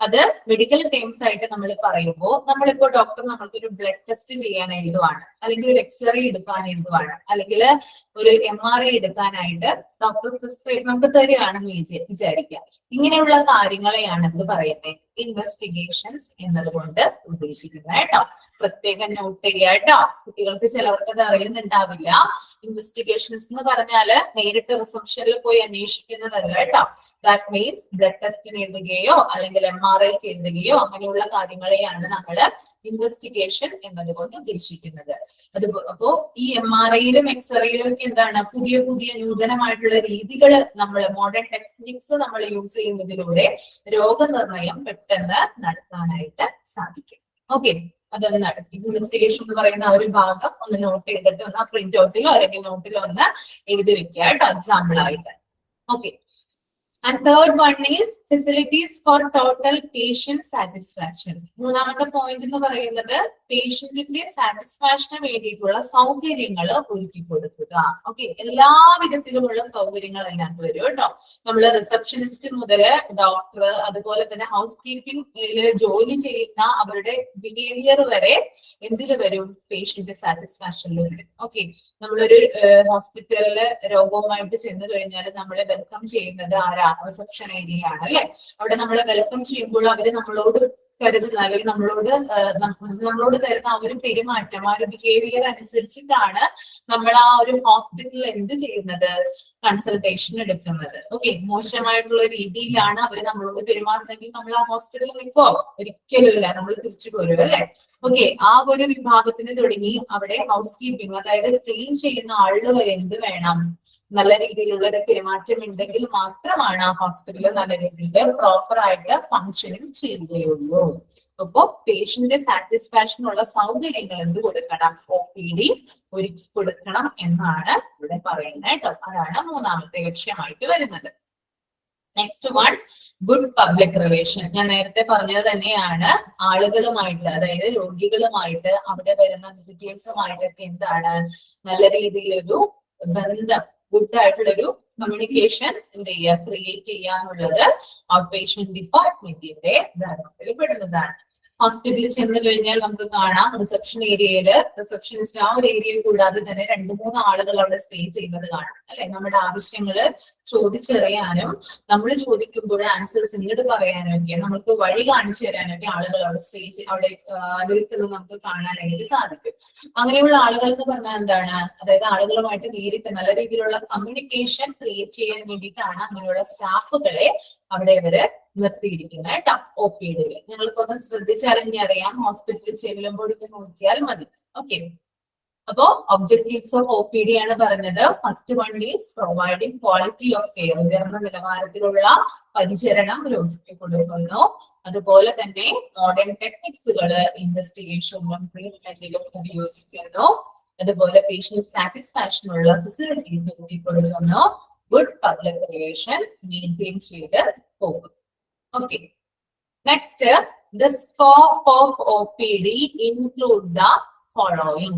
അത് മെഡിക്കൽ ടേംസ് ആയിട്ട് നമ്മൾ പറയുമ്പോൾ നമ്മളിപ്പോ ഡോക്ടർ നമ്മൾക്കൊരു ബ്ലഡ് ടെസ്റ്റ് ചെയ്യാൻ എഴുതുവാണ്, അല്ലെങ്കിൽ ഒരു എക്സ്റേ എടുക്കാൻ എഴുതുവാണ്, അല്ലെങ്കിൽ ഒരു MRI എടുക്കാനായിട്ട് ഡോക്ടർ പ്രിസ്ക്രൈബ് നമുക്ക് തരികയാണെന്ന് വിചാരിക്കാം. ഇങ്ങനെയുള്ള കാര്യങ്ങളെയാണ് എന്ത് പറയുന്നത്? ഇൻവെസ്റ്റിഗേഷൻസ് എന്നതുകൊണ്ട് ഉദ്ദേശിക്കുന്നത് കേട്ടോ. പ്രത്യേകം നോട്ട് ചെയ്യുക കേട്ടോ. കുട്ടികൾക്ക് ചിലവർക്ക് അത് അറിയുന്നുണ്ടാവില്ല. ഇൻവെസ്റ്റിഗേഷൻസ് എന്ന് പറഞ്ഞാല് നേരിട്ട് റിസപ്ഷനിൽ പോയി അന്വേഷിക്കുന്നതല്ല കേട്ടോ. ദാറ്റ് മീൻസ് ബ്ലഡ് ടെസ്റ്റിന് എഴുതുകയോ അല്ലെങ്കിൽ MRI എഴുതുകയോ അങ്ങനെയുള്ള കാര്യങ്ങളെയാണ് നമ്മൾ ഇൻവെസ്റ്റിഗേഷൻ എന്നതുകൊണ്ട് ഉദ്ദേശിക്കുന്നത്. അപ്പോ ഈ MRIയിലും എക്സ്റേയിലും ഒക്കെ എന്താണ് പുതിയ പുതിയ നൂതനമായിട്ടുള്ള രീതികൾ നമ്മൾ മോഡേൺ ടെക്നിക്സ് നമ്മൾ യൂസ് ചെയ്യുന്നതിലൂടെ രോഗനിർണയം പെട്ടെന്ന് നടത്താനായിട്ട് സാധിക്കും. ഓക്കെ, അതൊന്ന് ഇൻവെസ്റ്റിഗേഷൻ എന്ന് പറയുന്ന ആ ഒരു ഭാഗം ഒന്ന് നോട്ട് ചെയ്തിട്ട് ഒന്ന് പ്രിന്റ് ഔട്ടിലോ അല്ലെങ്കിൽ നോട്ടിലോ ഒന്ന് എഴുതി വെക്കുക കേട്ടോ, എക്സാമ്പിൾ ആയിട്ട്. Okay, and third one is facilities for total patient satisfaction. മൂന്നാമത്തെ പോയിന്റ് എന്ന് പറയുന്നത് പേഷ്യന്റിന്റെ സാറ്റിസ്ഫാക്ഷന് വേണ്ടിയിട്ടുള്ള സൗകര്യങ്ങൾ ഒരുക്കി കൊടുക്കുക. ഓക്കെ, എല്ലാ വിധത്തിലുമുള്ള സൗകര്യങ്ങൾ അതിനകത്ത് വരും കേട്ടോ. നമ്മൾ റിസപ്ഷനിസ്റ്റ് മുതൽ ഡോക്ടർ, അതുപോലെ തന്നെ ഹൗസ് കീപ്പിംഗിൽ ജോലി ചെയ്യുന്ന അവരുടെ ബിഹേവിയർ വരെ എന്തില് വരും? പേഷ്യന്റ് സാറ്റിസ്ഫാക്ഷനിൽ വരും. ഓക്കെ, നമ്മളൊരു ഹോസ്പിറ്റലില് രോഗവുമായിട്ട് ചെന്ന് കഴിഞ്ഞാൽ നമ്മളെ വെൽക്കം ചെയ്യുന്നത് ആരാ? റിസപ്ഷൻ ഏരിയ ആണ് അല്ലെ. അവിടെ നമ്മളെ വെൽക്കം ചെയ്യുമ്പോൾ അവര് നമ്മളോട് കരുതുന്ന അല്ലെങ്കിൽ നമ്മളോട് തരുന്ന ആ ഒരു പെരുമാറ്റം, ആ ഒരു ബിഹേവിയർ അനുസരിച്ചിട്ടാണ് നമ്മൾ ആ ഒരു ഹോസ്പിറ്റലിൽ എന്ത് ചെയ്യുന്നത്? കൺസൾട്ടേഷൻ എടുക്കുന്നത്. ഓക്കെ, മോശമായിട്ടുള്ള രീതിയിലാണ് അവര് നമ്മളോട് പെരുമാറുന്നെങ്കിൽ നമ്മൾ ആ ഹോസ്പിറ്റലിൽ നിൽക്കോ? ഒരിക്കലും ഇല്ല, നമ്മൾ തിരിച്ചു പോരും അല്ലെ. ഓക്കെ, ആ ഒരു വിഭാഗത്തിന് തുടങ്ങി അവിടെ ഹൗസ് കീപ്പിംഗ്, അതായത് ക്ലീൻ ചെയ്യുന്ന ആളുകൾ വരെ എന്ത് വേണം? നല്ല രീതിയിലുള്ള ഒരു പെരുമാറ്റം ഉണ്ടെങ്കിൽ മാത്രമാണ് ആ ഹോസ്പിറ്റലിൽ നല്ല രീതിയിൽ പ്രോപ്പർ ആയിട്ട് ഫങ്ഷനിങ് ചെയ്യുകയുള്ളൂ. അപ്പോ പേഷ്യന്റ് സാറ്റിസ്ഫാക്ഷനുള്ള സൗകര്യങ്ങൾ എന്ത് കൊടുക്കണം? OPD ഒരുക്കി കൊടുക്കണം എന്നാണ് ഇവിടെ പറയുന്നത് കേട്ടോ. അതാണ് മൂന്നാമത്തെ ലക്ഷ്യമായിട്ട് വരുന്നത്. Next one, good public relation. ഞാൻ നേരത്തെ പറഞ്ഞത് തന്നെയാണ്, ആളുകളുമായിട്ട് അതായത് രോഗികളുമായിട്ട് അവിടെ വരുന്ന വിസിറ്റേഴ്സുമായിട്ടൊക്കെ എന്താണ് നല്ല രീതിയിലൊരു ബന്ധം, ഗുഡ് ആയിട്ടുള്ളൊരു കമ്മ്യൂണിക്കേഷൻ എന്ത് ചെയ്യുക? ക്രിയേറ്റ് ചെയ്യാന്നുള്ളത് ഔട്ട് പേഷ്യന്റ് ഡിപ്പാർട്ട്മെന്റിന്റെ ധർമ്മത്തിൽ പെടുന്നതാണ്. ഹോസ്പിറ്റലിൽ ചെന്ന് കഴിഞ്ഞാൽ നമുക്ക് കാണാം റിസപ്ഷൻ ഏരിയയില് റിസപ്ഷനിസ്റ്റ് ആ ഒരു ഏരിയയിൽ കൂടാതെ തന്നെ 2-3 ആളുകൾ അവിടെ സ്റ്റേ ചെയ്യുന്നത് കാണാം അല്ലെ. നമ്മുടെ ആവശ്യങ്ങള് ചോദിച്ചറിയാനും നമ്മൾ ചോദിക്കുമ്പോൾ ആൻസേഴ്സ് ഇങ്ങോട്ട് പറയാനും ഒക്കെ നമുക്ക് വഴി കാണിച്ചു തരാനൊക്കെ ആളുകൾ അവിടെ നിൽക്കുന്നത് നമുക്ക് കാണാനായിട്ട് സാധിക്കും. അങ്ങനെയുള്ള ആളുകൾ എന്ന് പറഞ്ഞാൽ എന്താണ്? അതായത് ആളുകളുമായിട്ട് നേരിട്ട് നല്ല രീതിയിലുള്ള കമ്മ്യൂണിക്കേഷൻ ക്രിയേറ്റ് ചെയ്യാൻ വേണ്ടിയിട്ടാണ് അങ്ങനെയുള്ള സ്റ്റാഫുകളെ അവിടെ ഇവര് നിർത്തിയിരിക്കുന്നത് കേട്ടോ. OPDയില് നിങ്ങൾക്കൊന്ന് ശ്രദ്ധിച്ചറിഞ്ഞറിയാം, ഹോസ്പിറ്റലിൽ ചെല്ലുമ്പോൾ ഇത് നോക്കിയാൽ മതി. ഓക്കെ, അപ്പോ ഒബ്ജക്റ്റീവ്സ് ഓഫ് OPD ആണ് പറഞ്ഞത്. First one is providing quality of care, ഉയർന്ന നിലവാരത്തിലുള്ള പരിചരണം രോഗിക്ക് കൊടുക്കുന്നു. അതുപോലെ തന്നെ മോഡേൺ ടെക്നിക്സുകൾ ഇൻവെസ്റ്റിഗേഷനിലും ട്രീറ്റ്മെന്റിലും ഉപയോഗിക്കുന്നു. അതുപോലെ പേഷ്യന്റ് സാറ്റിസ്ഫാക്ഷനുള്ള ഫെസിലിറ്റീസ് ഒരുക്കി കൊടുക്കുന്നു. ഗുഡ് പബ്ലിക് റിലേഷൻ മെയിൻറ്റെയിൻ ചെയ്ത് പോകും. Okay. Next, the scope of OPD include the following.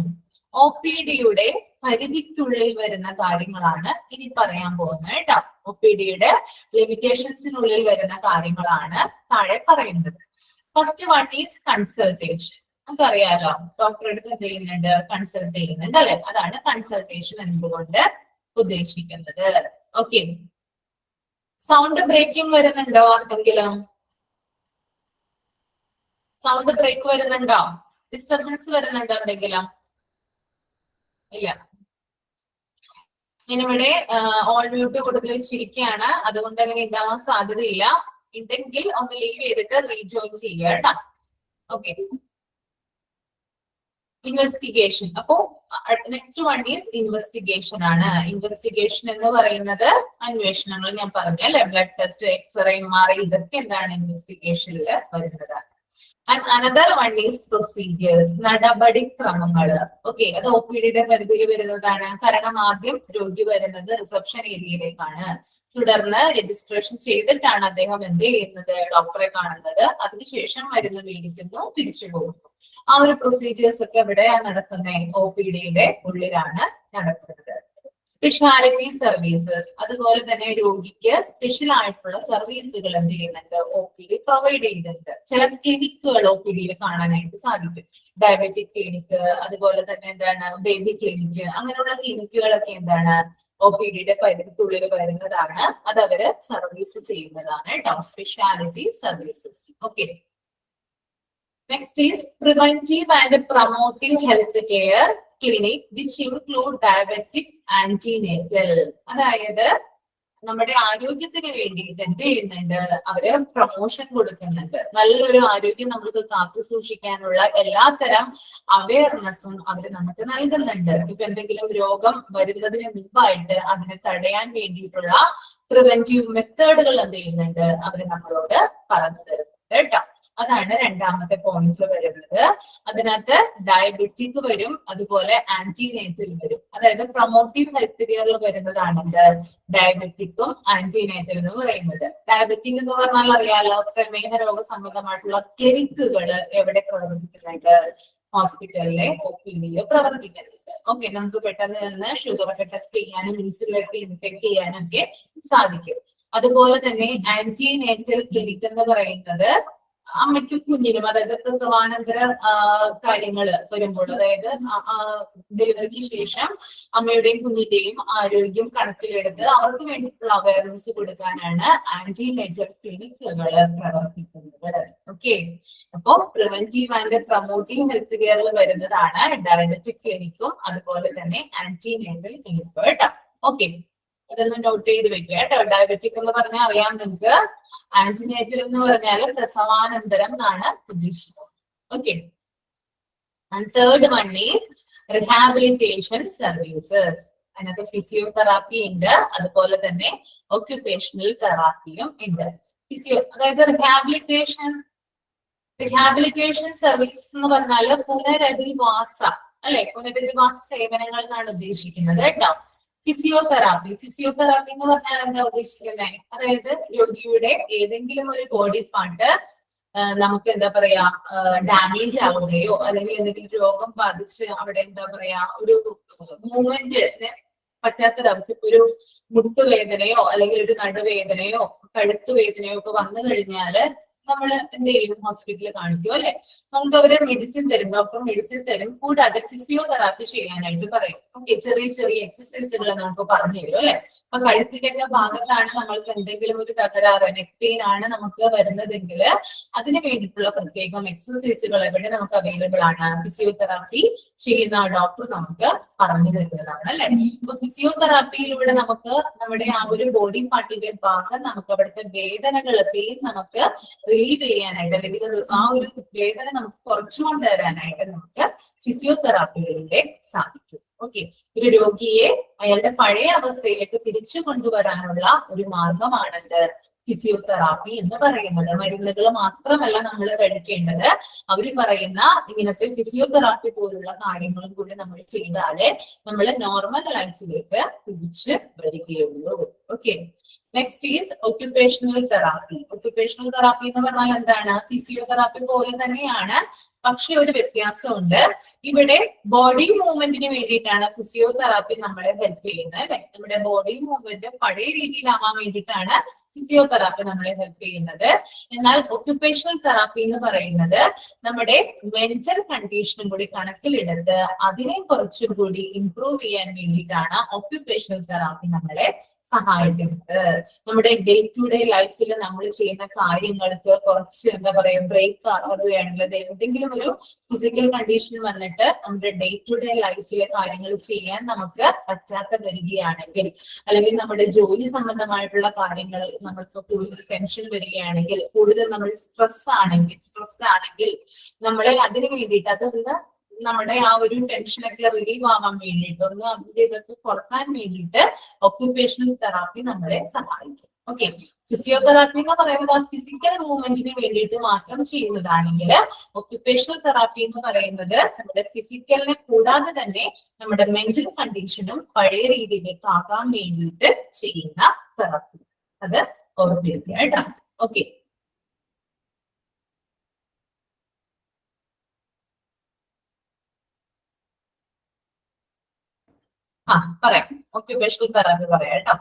OPDയുടെ പരിധിക്കുള്ളിൽ വരുന്ന കാര്യങ്ങളാണ് ഇനി പറയാൻ പോകുന്നത് കേട്ടോ. OPDയുടെ ലിമിറ്റേഷൻസിനുള്ളിൽ വരുന്ന കാര്യങ്ങളാണ് താഴെ പറയുന്നത്. First one is consultation. നമുക്കറിയാലോ, ഡോക്ടറെ അടുത്ത് എന്ത് ചെയ്യുന്നുണ്ട്? കൺസൾട്ട് ചെയ്യുന്നുണ്ട് അല്ലെ. അതാണ് കൺസൾട്ടേഷൻ എന്നതുകൊണ്ട് ഉദ്ദേശിക്കുന്നത്. ഓക്കെ, സൗണ്ട് ബ്രേക്കിംഗ് വരുന്നുണ്ടോ? ആർക്കെങ്കിലും സൗണ്ട് ബ്രേക്ക് വരുന്നുണ്ടോ? ഡിസ്റ്റർബൻസ് വരുന്നുണ്ടോ എന്തെങ്കിലും? ഇല്ല. ഞാനിവിടെ ഓൾ മ്യൂട്ട് കൊടുത്ത് വെച്ചിരിക്കുകയാണ്, അതുകൊണ്ട് അങ്ങനെ ഉണ്ടാവാൻ സാധ്യതയില്ല. ഉണ്ടെങ്കിൽ ഒന്ന് ലീവ് ചെയ്തിട്ട് റീജോയിൻ ചെയ്യുക കേട്ടോ. Okay, investigation. അപ്പോ നെക്സ്റ്റ് വൺ ഈസ് ഇൻവെസ്റ്റിഗേഷൻ ആണ്. ഇൻവെസ്റ്റിഗേഷൻ എന്ന് പറയുന്നത് അന്വേഷണങ്ങൾ ഞാൻ പറഞ്ഞല്ലേ, ബ്ലഡ് ടെസ്റ്റ്, എക്സ്റേ, MRI, ഇതൊക്കെ എന്താണ് ഇൻവെസ്റ്റിഗേഷനിൽ വരുന്നത്. And another one is procedures, നടപടിക്രമങ്ങൾ. ഓക്കെ, അത് OPDയുടെ പരിധിയിൽ വരുന്നതാണ്. കാരണം ആദ്യം രോഗി വരുന്നത് റിസപ്ഷൻ ഏരിയയിലേക്കാണ്, തുടർന്ന് രജിസ്ട്രേഷൻ ചെയ്തിട്ടാണ് അദ്ദേഹം എന്ത് ചെയ്യുന്നത്? ഡോക്ടറെ കാണുന്നത്. അതിനുശേഷം മരുന്ന് മേടിക്കുന്നു, തിരിച്ചു പോകുന്നു. ആ ഒരു പ്രൊസീജിയേഴ്സ് ഒക്കെ ഇവിടെ നടക്കുന്നത് OPDയുടെ ഉള്ളിലാണ് നടക്കുന്നത്. സ്പെഷ്യാലിറ്റി സർവീസസ്, അതുപോലെ തന്നെ രോഗിക്ക് സ്പെഷ്യൽ ആയിട്ടുള്ള സർവീസുകൾ എന്ത് ചെയ്യുന്നുണ്ട്? OPD പ്രൊവൈഡ് ചെയ്യുന്നുണ്ട്. ചില ക്ലിനിക്കുകൾ OPDയിൽ കാണാനായിട്ട് സാധിക്കും. ഡയബറ്റിക് ക്ലിനിക്ക്, അതുപോലെ തന്നെ എന്താണ് ബേബി ക്ലിനിക്ക്, അങ്ങനെയുള്ള ക്ലിനിക്കുകളൊക്കെ എന്താണ് OPDയുടെ പരിധിക്കുള്ളിൽ വരുന്നതാണ്. അത് അവര് സർവീസ് ചെയ്യുന്നതാണ് കേട്ടോ, speciality services. Okay, next is preventive and promotive health care clinic which include diabetic antenatal. അതായത് നമ്മുടെ ആരോഗ്യത്തിന് വേണ്ടിയിട്ട് എന്ത് ചെയ്യുന്നുണ്ട്, അവര് പ്രൊമോഷൻ കൊടുക്കുന്നുണ്ട്. നല്ലൊരു ആരോഗ്യം നമുക്ക് കാത്തു സൂക്ഷിക്കാനുള്ള എല്ലാത്തരം അവയർനെസ്സും അവര് നമുക്ക് നൽകുന്നുണ്ട്. ഇപ്പൊ എന്തെങ്കിലും രോഗം വരുന്നതിന് മുമ്പായിട്ട് അതിനെ തടയാൻ വേണ്ടിയിട്ടുള്ള പ്രിവെന്റീവ് മെത്തേഡുകൾ എന്ത് ചെയ്യുന്നുണ്ട്, അവര് നമ്മളോട് പറഞ്ഞു തരുന്നുണ്ട് കേട്ടോ. അതാണ് രണ്ടാമത്തെ പോയിന്റ് വരുന്നത്. അതിനകത്ത് ഡയബറ്റിക് വരും, അതുപോലെ ആന്റിനേറ്റൽ വരും. അതായത് പ്രൊമോട്ടീവ് ഹെൽത്ത് കെയറിൽ വരുന്നതാണ് ഡയബറ്റിക്കും ആന്റിനേറ്റൽ എന്ന് പറയുന്നത്. ഡയബറ്റിക് എന്ന് പറഞ്ഞാൽ അറിയാലോ, പ്രമേഹ രോഗ സംബന്ധമായിട്ടുള്ള ക്ലിനിക്കുകൾ എവിടെ പ്രവർത്തിക്കുന്നുണ്ട്, ഹോസ്പിറ്റലിലെ ഒപിഡിയിൽ പ്രവർത്തിക്കുന്നുണ്ട്. ഓക്കെ, നമുക്ക് പെട്ടെന്ന് നിന്ന് ഷുഗർ ഒക്കെ ടെസ്റ്റ് ചെയ്യാനും ഇൻസുലിനൊക്കെ ഇൻടേക്ക് ചെയ്യാനൊക്കെ സാധിക്കും. അതുപോലെ തന്നെ ആന്റിനേറ്റൽ ക്ലിനിക് എന്ന് പറയുന്നത് അമ്മയ്ക്കും കുഞ്ഞിനും, അതായത് പ്രസവാനന്തര കാര്യങ്ങൾ വരുമ്പോൾ, അതായത് ഡെലിവറിക്ക് ശേഷം അമ്മയുടെയും കുഞ്ഞിന്റെയും ആരോഗ്യം കണക്കിലെടുത്ത് അവർക്ക് വേണ്ടിയിട്ടുള്ള അവയർനെസ് കൊടുക്കാനാണ് ആന്റിനേറ്റൽ ക്ലിനിക്കുകൾ പ്രവർത്തിക്കുന്നത്. ഓക്കെ, അപ്പോ പ്രിവെന്റീവ് ആൻഡ് പ്രൊമോട്ടീവ് ഹെൽത്ത് കെയറിൽ വരുന്നതാണ് ഡയബറ്റിക് ക്ലിനിക്കും അതുപോലെ തന്നെ ആന്റിനേറ്റൽ ക്ലിനിക്കും കേട്ടോ. ഓക്കെ, അതൊന്ന് നോട്ട് ചെയ്ത് വെക്കുക കേട്ടോ. ഡയബറ്റിക് എന്ന് പറഞ്ഞാൽ അറിയാം നിങ്ങൾക്ക്. ആന്റിനേറ്റൽ എന്ന് പറഞ്ഞാൽ പ്രസവാനന്തരം എന്നാണ് ഉദ്ദേശിക്കുന്നത്. Okay, and third one is rehabilitation services. അതിനകത്ത് ഫിസിയോതെറാപ്പി ഉണ്ട്, അതുപോലെ തന്നെ ഒക്യുപേഷണൽ തെറാപ്പിയും ഉണ്ട്. അതായത് റിഹാബിലിറ്റേഷൻ സർവീസസ് എന്ന് പറഞ്ഞാൽ പുനരധിവാസ, അല്ലെ, പുനരധിവാസ സേവനങ്ങൾ എന്നാണ് ഉദ്ദേശിക്കുന്നത് കേട്ടോ. ഫിസിയോതെറാപ്പി എന്ന് പറഞ്ഞാൽ എന്താ ഉദ്ദേശിക്കുന്നത്, അതായത് രോഗിയുടെ ഏതെങ്കിലും ഒരു ബോഡി പാർട്ട് നമുക്ക് എന്താ പറയാ ഡാമേജ് ആവുകയോ അല്ലെങ്കിൽ എന്തെങ്കിലും രോഗം ബാധിച്ച് അവിടെ എന്താ പറയാ ഒരു മൂവ്മെന്റ് പറ്റാത്തൊരവസ്ഥ, ഒരു മുട്ടുവേദനയോ അല്ലെങ്കിൽ ഒരു നടുവേദനയോ കഴുത്തുവേദനയോ ഒക്കെ വന്നു കഴിഞ്ഞാല് നമ്മൾ എന്ത് ചെയ്യും, ഹോസ്പിറ്റലിൽ കാണിക്കും അല്ലെ. നമുക്ക് അവര് മെഡിസിൻ തരും, ഡോക്ടർ മെഡിസിൻ തരും, കൂടാതെ ഫിസിയോതെറാപ്പി ചെയ്യാനായിട്ട് പറയും. ഓക്കെ, ചെറിയ ചെറിയ എക്സസൈസുകൾ നമുക്ക് പറഞ്ഞു തരും അല്ലെ. അപ്പൊ കഴുത്തിന്റെ ഒക്കെ ഭാഗത്താണ് നമ്മൾക്ക് എന്തെങ്കിലും ഒരു തകരാറ്, നെക്ക് പെയിൻ ആണ് നമുക്ക് വരുന്നതെങ്കിൽ അതിന് വേണ്ടിയിട്ടുള്ള പ്രത്യേകം എക്സസൈസുകൾ എവിടെ നമുക്ക് അവൈലബിൾ ആണ്, ഫിസിയോതെറാപ്പി ചെയ്യുന്ന ഡോക്ടർ നമുക്ക് പറഞ്ഞു തരുന്നതാണ് അല്ലെ. അപ്പൊ ഫിസിയോതെറാപ്പിയിലൂടെ നമുക്ക് നമ്മുടെ ആ ഒരു ബോഡി പാർട്ടിന്റെ ഭാഗം നമുക്ക് അവിടുത്തെ വേദനകൾ, പെയിൻ നമുക്ക് റിലീവ് ചെയ്യാനായിട്ട് അല്ലെങ്കിൽ ആ ഒരു വേദന നമുക്ക് കുറച്ചുകൊണ്ട് തരാനായിട്ട് നമുക്ക് ഫിസിയോതെറാപ്പിയിലൂടെ സാധിക്കും. ഓക്കെ, ഒരു രോഗിയെ അയാളുടെ പഴയ അവസ്ഥയിലേക്ക് തിരിച്ചു കൊണ്ടുവരാനുള്ള ഒരു മാർഗമാണത് ഫിസിയോതെറാപ്പി എന്ന് പറയുന്നത്. മരുന്നുകൾ മാത്രമല്ല നമ്മൾ കഴിക്കേണ്ടത്, അവർ പറയുന്ന ഇങ്ങനത്തെ ഫിസിയോതെറാപ്പി പോലുള്ള കാര്യങ്ങളും കൂടി നമ്മൾ ചെയ്താലേ നമ്മൾ നോർമൽ ലൈഫിലേക്ക് തിരിച്ച് വരികയുള്ളൂ. Okay, next is occupational therapy. Occupational therapy എന്ന് പറഞ്ഞാൽ എന്താണ്, ഫിസിയോതെറാപ്പി പോലെ തന്നെയാണ്, പക്ഷെ ഒരു വ്യത്യാസമുണ്ട്. ഇവിടെ ബോഡി മൂവ്മെന്റിന് വേണ്ടിയിട്ടാണ് ഫിസിയോതെറാപ്പി നമ്മളെ ഹെൽപ്പ് ചെയ്യുന്നത് അല്ലെ. നമ്മുടെ ബോഡി മൂവ്മെന്റ് പഴയ രീതിയിലാവാൻ വേണ്ടിയിട്ടാണ് ഫിസിയോതെറാപ്പി നമ്മളെ ഹെൽപ്പ് ചെയ്യുന്നത്. എന്നാൽ ഒക്യുപേഷണൽ തെറാപ്പി എന്ന് പറയുന്നത് നമ്മുടെ മെന്റൽ കണ്ടീഷനും കൂടി കണക്കിലെടുത്ത് അതിനെ കുറച്ചും കൂടി ഇംപ്രൂവ് ചെയ്യാൻ വേണ്ടിയിട്ടാണ് ഒക്യുപേഷണൽ തെറാപ്പി നമ്മളെ സഹായിക്കുന്നത്. നമ്മുടെ ഡേ ടു ഡേ ലൈഫിൽ നമ്മൾ ചെയ്യുന്ന കാര്യങ്ങൾക്ക് കുറച്ച് എന്താ പറയാ ബ്രേക്ക് ആവുകയാണെങ്കിൽ, എന്തെങ്കിലും ഒരു ഫിസിക്കൽ കണ്ടീഷൻ വന്നിട്ട് നമ്മുടെ ഡേ ടു ഡേ ലൈഫിലെ കാര്യങ്ങൾ ചെയ്യാൻ നമുക്ക് പറ്റാത്ത വരികയാണെങ്കിൽ, അല്ലെങ്കിൽ നമ്മുടെ ജോലി സംബന്ധമായിട്ടുള്ള കാര്യങ്ങൾ നമുക്ക് കൂടുതൽ ടെൻഷൻ വരികയാണെങ്കിൽ, കൂടുതൽ നമ്മൾ സ്ട്രെസ്ഡ് ആണെങ്കിൽ നമ്മളെ അതിന് വേണ്ടിയിട്ട് അതൊന്ന് നമ്മുടെ ആ ഒരു ടെൻഷനൊക്കെ റിലീവ് ആവാൻ വേണ്ടിയിട്ട്, ഒന്ന് അതിന്റെ ഇതൊക്കെ കുറക്കാൻ വേണ്ടിയിട്ട് ഒക്യുപേഷണൽ തെറാപ്പി നമ്മളെ സഹായിക്കും. ഓക്കെ, ഫിസിയോതെറാപ്പി എന്ന് പറയുന്നത് ആ ഫിസിക്കൽ മൂവ്മെന്റിന് വേണ്ടിയിട്ട് മാത്രം ചെയ്യുന്നതാണെങ്കിൽ, ഒക്യുപേഷണൽ തെറാപ്പി എന്ന് പറയുന്നത് നമ്മുടെ ഫിസിക്കലിനെ കൂടാതെ തന്നെ നമ്മുടെ മെന്റൽ കണ്ടീഷനും പഴയ രീതിയിലേക്ക് ആകാൻ വേണ്ടിയിട്ട് ചെയ്യുന്ന തെറാപ്പി. അത് ഓർമ്മിക്കുക കേട്ടോ. ഓക്കെ, പറയാം, ഒക്യുപേഷണൽ തെറാപ്പി പറയാം കേട്ടോ.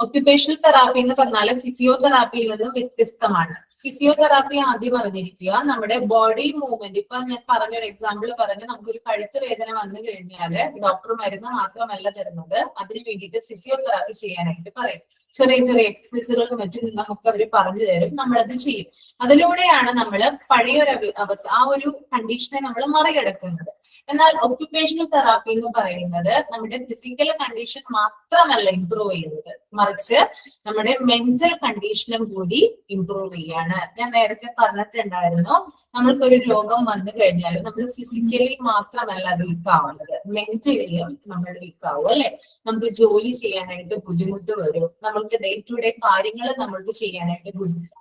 ഒക്യുപേഷണൽ തെറാപ്പി എന്ന് പറഞ്ഞാൽ ഫിസിയോതെറാപ്പിയിൽ നിന്ന് വ്യത്യസ്തമാണ്. ഫിസിയോതെറാപ്പി ആദ്യം അറിഞ്ഞിരിക്കുക, നമ്മുടെ ബോഡി മൂവ്മെന്റ്. ഇപ്പൊ ഞാൻ പറഞ്ഞൊരു എക്സാമ്പിൾ പറഞ്ഞ്, നമുക്കൊരു കഴുത്ത് വേദന വന്നു കഴിഞ്ഞാല് ഡോക്ടർ മരുന്ന് മാത്രമല്ല തരുന്നത്, അതിന് വേണ്ടിയിട്ട് ഫിസിയോതെറാപ്പി ചെയ്യാനായിട്ട് പറയും. ചെറിയ ചെറിയ എക്സസൈസുകളും മറ്റും നമുക്ക് അവർ പറഞ്ഞു തരും, നമ്മളത് ചെയ്യും. അതിലൂടെയാണ് നമ്മൾ പഴയൊരു അവസ്ഥ, ആ ഒരു കണ്ടീഷനെ നമ്മൾ മറികടക്കുന്നത്. എന്നാൽ ഒക്യുപേഷണൽ തെറാപ്പി എന്ന് പറയുന്നത് നമ്മുടെ ഫിസിക്കൽ കണ്ടീഷൻ മാത്രമല്ല ഇംപ്രൂവ് ചെയ്യുന്നത്, മറിച്ച് നമ്മുടെ മെന്റൽ കണ്ടീഷനും കൂടി ഇംപ്രൂവ് ചെയ്യാണ്. ഞാൻ നേരത്തെ പറഞ്ഞിട്ടുണ്ടായിരുന്നു, നമ്മൾക്കൊരു രോഗം വന്നു കഴിഞ്ഞാൽ നമ്മൾ ഫിസിക്കലി മാത്രമല്ല വീക്ക് ആവുന്നത്, മെന്റലിയും നമ്മൾ വീക്ക് ആവും അല്ലെ. നമുക്ക് ജോലി ചെയ്യാനായിട്ട് ബുദ്ധിമുട്ട് വരും, നമ്മൾക്ക് ഡേ ടു ഡേ കാര്യങ്ങൾ നമ്മൾക്ക് ചെയ്യാനായിട്ട്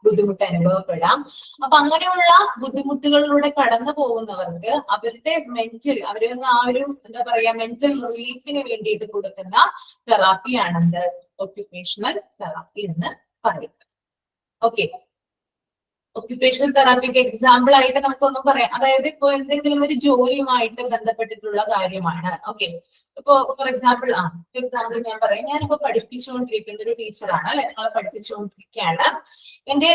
ബുദ്ധിമുട്ട് അനുഭവപ്പെടാം. അപ്പൊ അങ്ങനെയുള്ള ബുദ്ധിമുട്ടുകളിലൂടെ കടന്നു പോകുന്നവർക്ക് അവരുടെ മെന്റൽ, അവരൊന്ന് ആ ഒരു എന്താ പറയാ മെന്റൽ റിലീഫിന് വേണ്ടിയിട്ട് കൊടുക്കുന്ന തെറാപ്പിയാണെന്ത് ഒക്യുപേഷണൽ തെറാപ്പി എന്ന് പറയുന്നത്. ഓക്കെ, ഒക്യുപേഷണൽ തെറാപ്പിക്ക് എക്സാമ്പിൾ ആയിട്ട് നമുക്കൊന്നും പറയാം. അതായത് ഇപ്പൊ എന്തെങ്കിലും ഒരു ജോലിയുമായിട്ട് ബന്ധപ്പെട്ടിട്ടുള്ള കാര്യമാണ്. ഓക്കെ, ഇപ്പൊ ഫോർ എക്സാമ്പിൾ ഞാൻ പറയാം, ഞാനിപ്പോ പഠിപ്പിച്ചുകൊണ്ടിരിക്കുന്ന ഒരു ടീച്ചറാണ് അല്ലെ, നിങ്ങളെ പഠിപ്പിച്ചുകൊണ്ടിരിക്കുകയാണ്. എന്റെ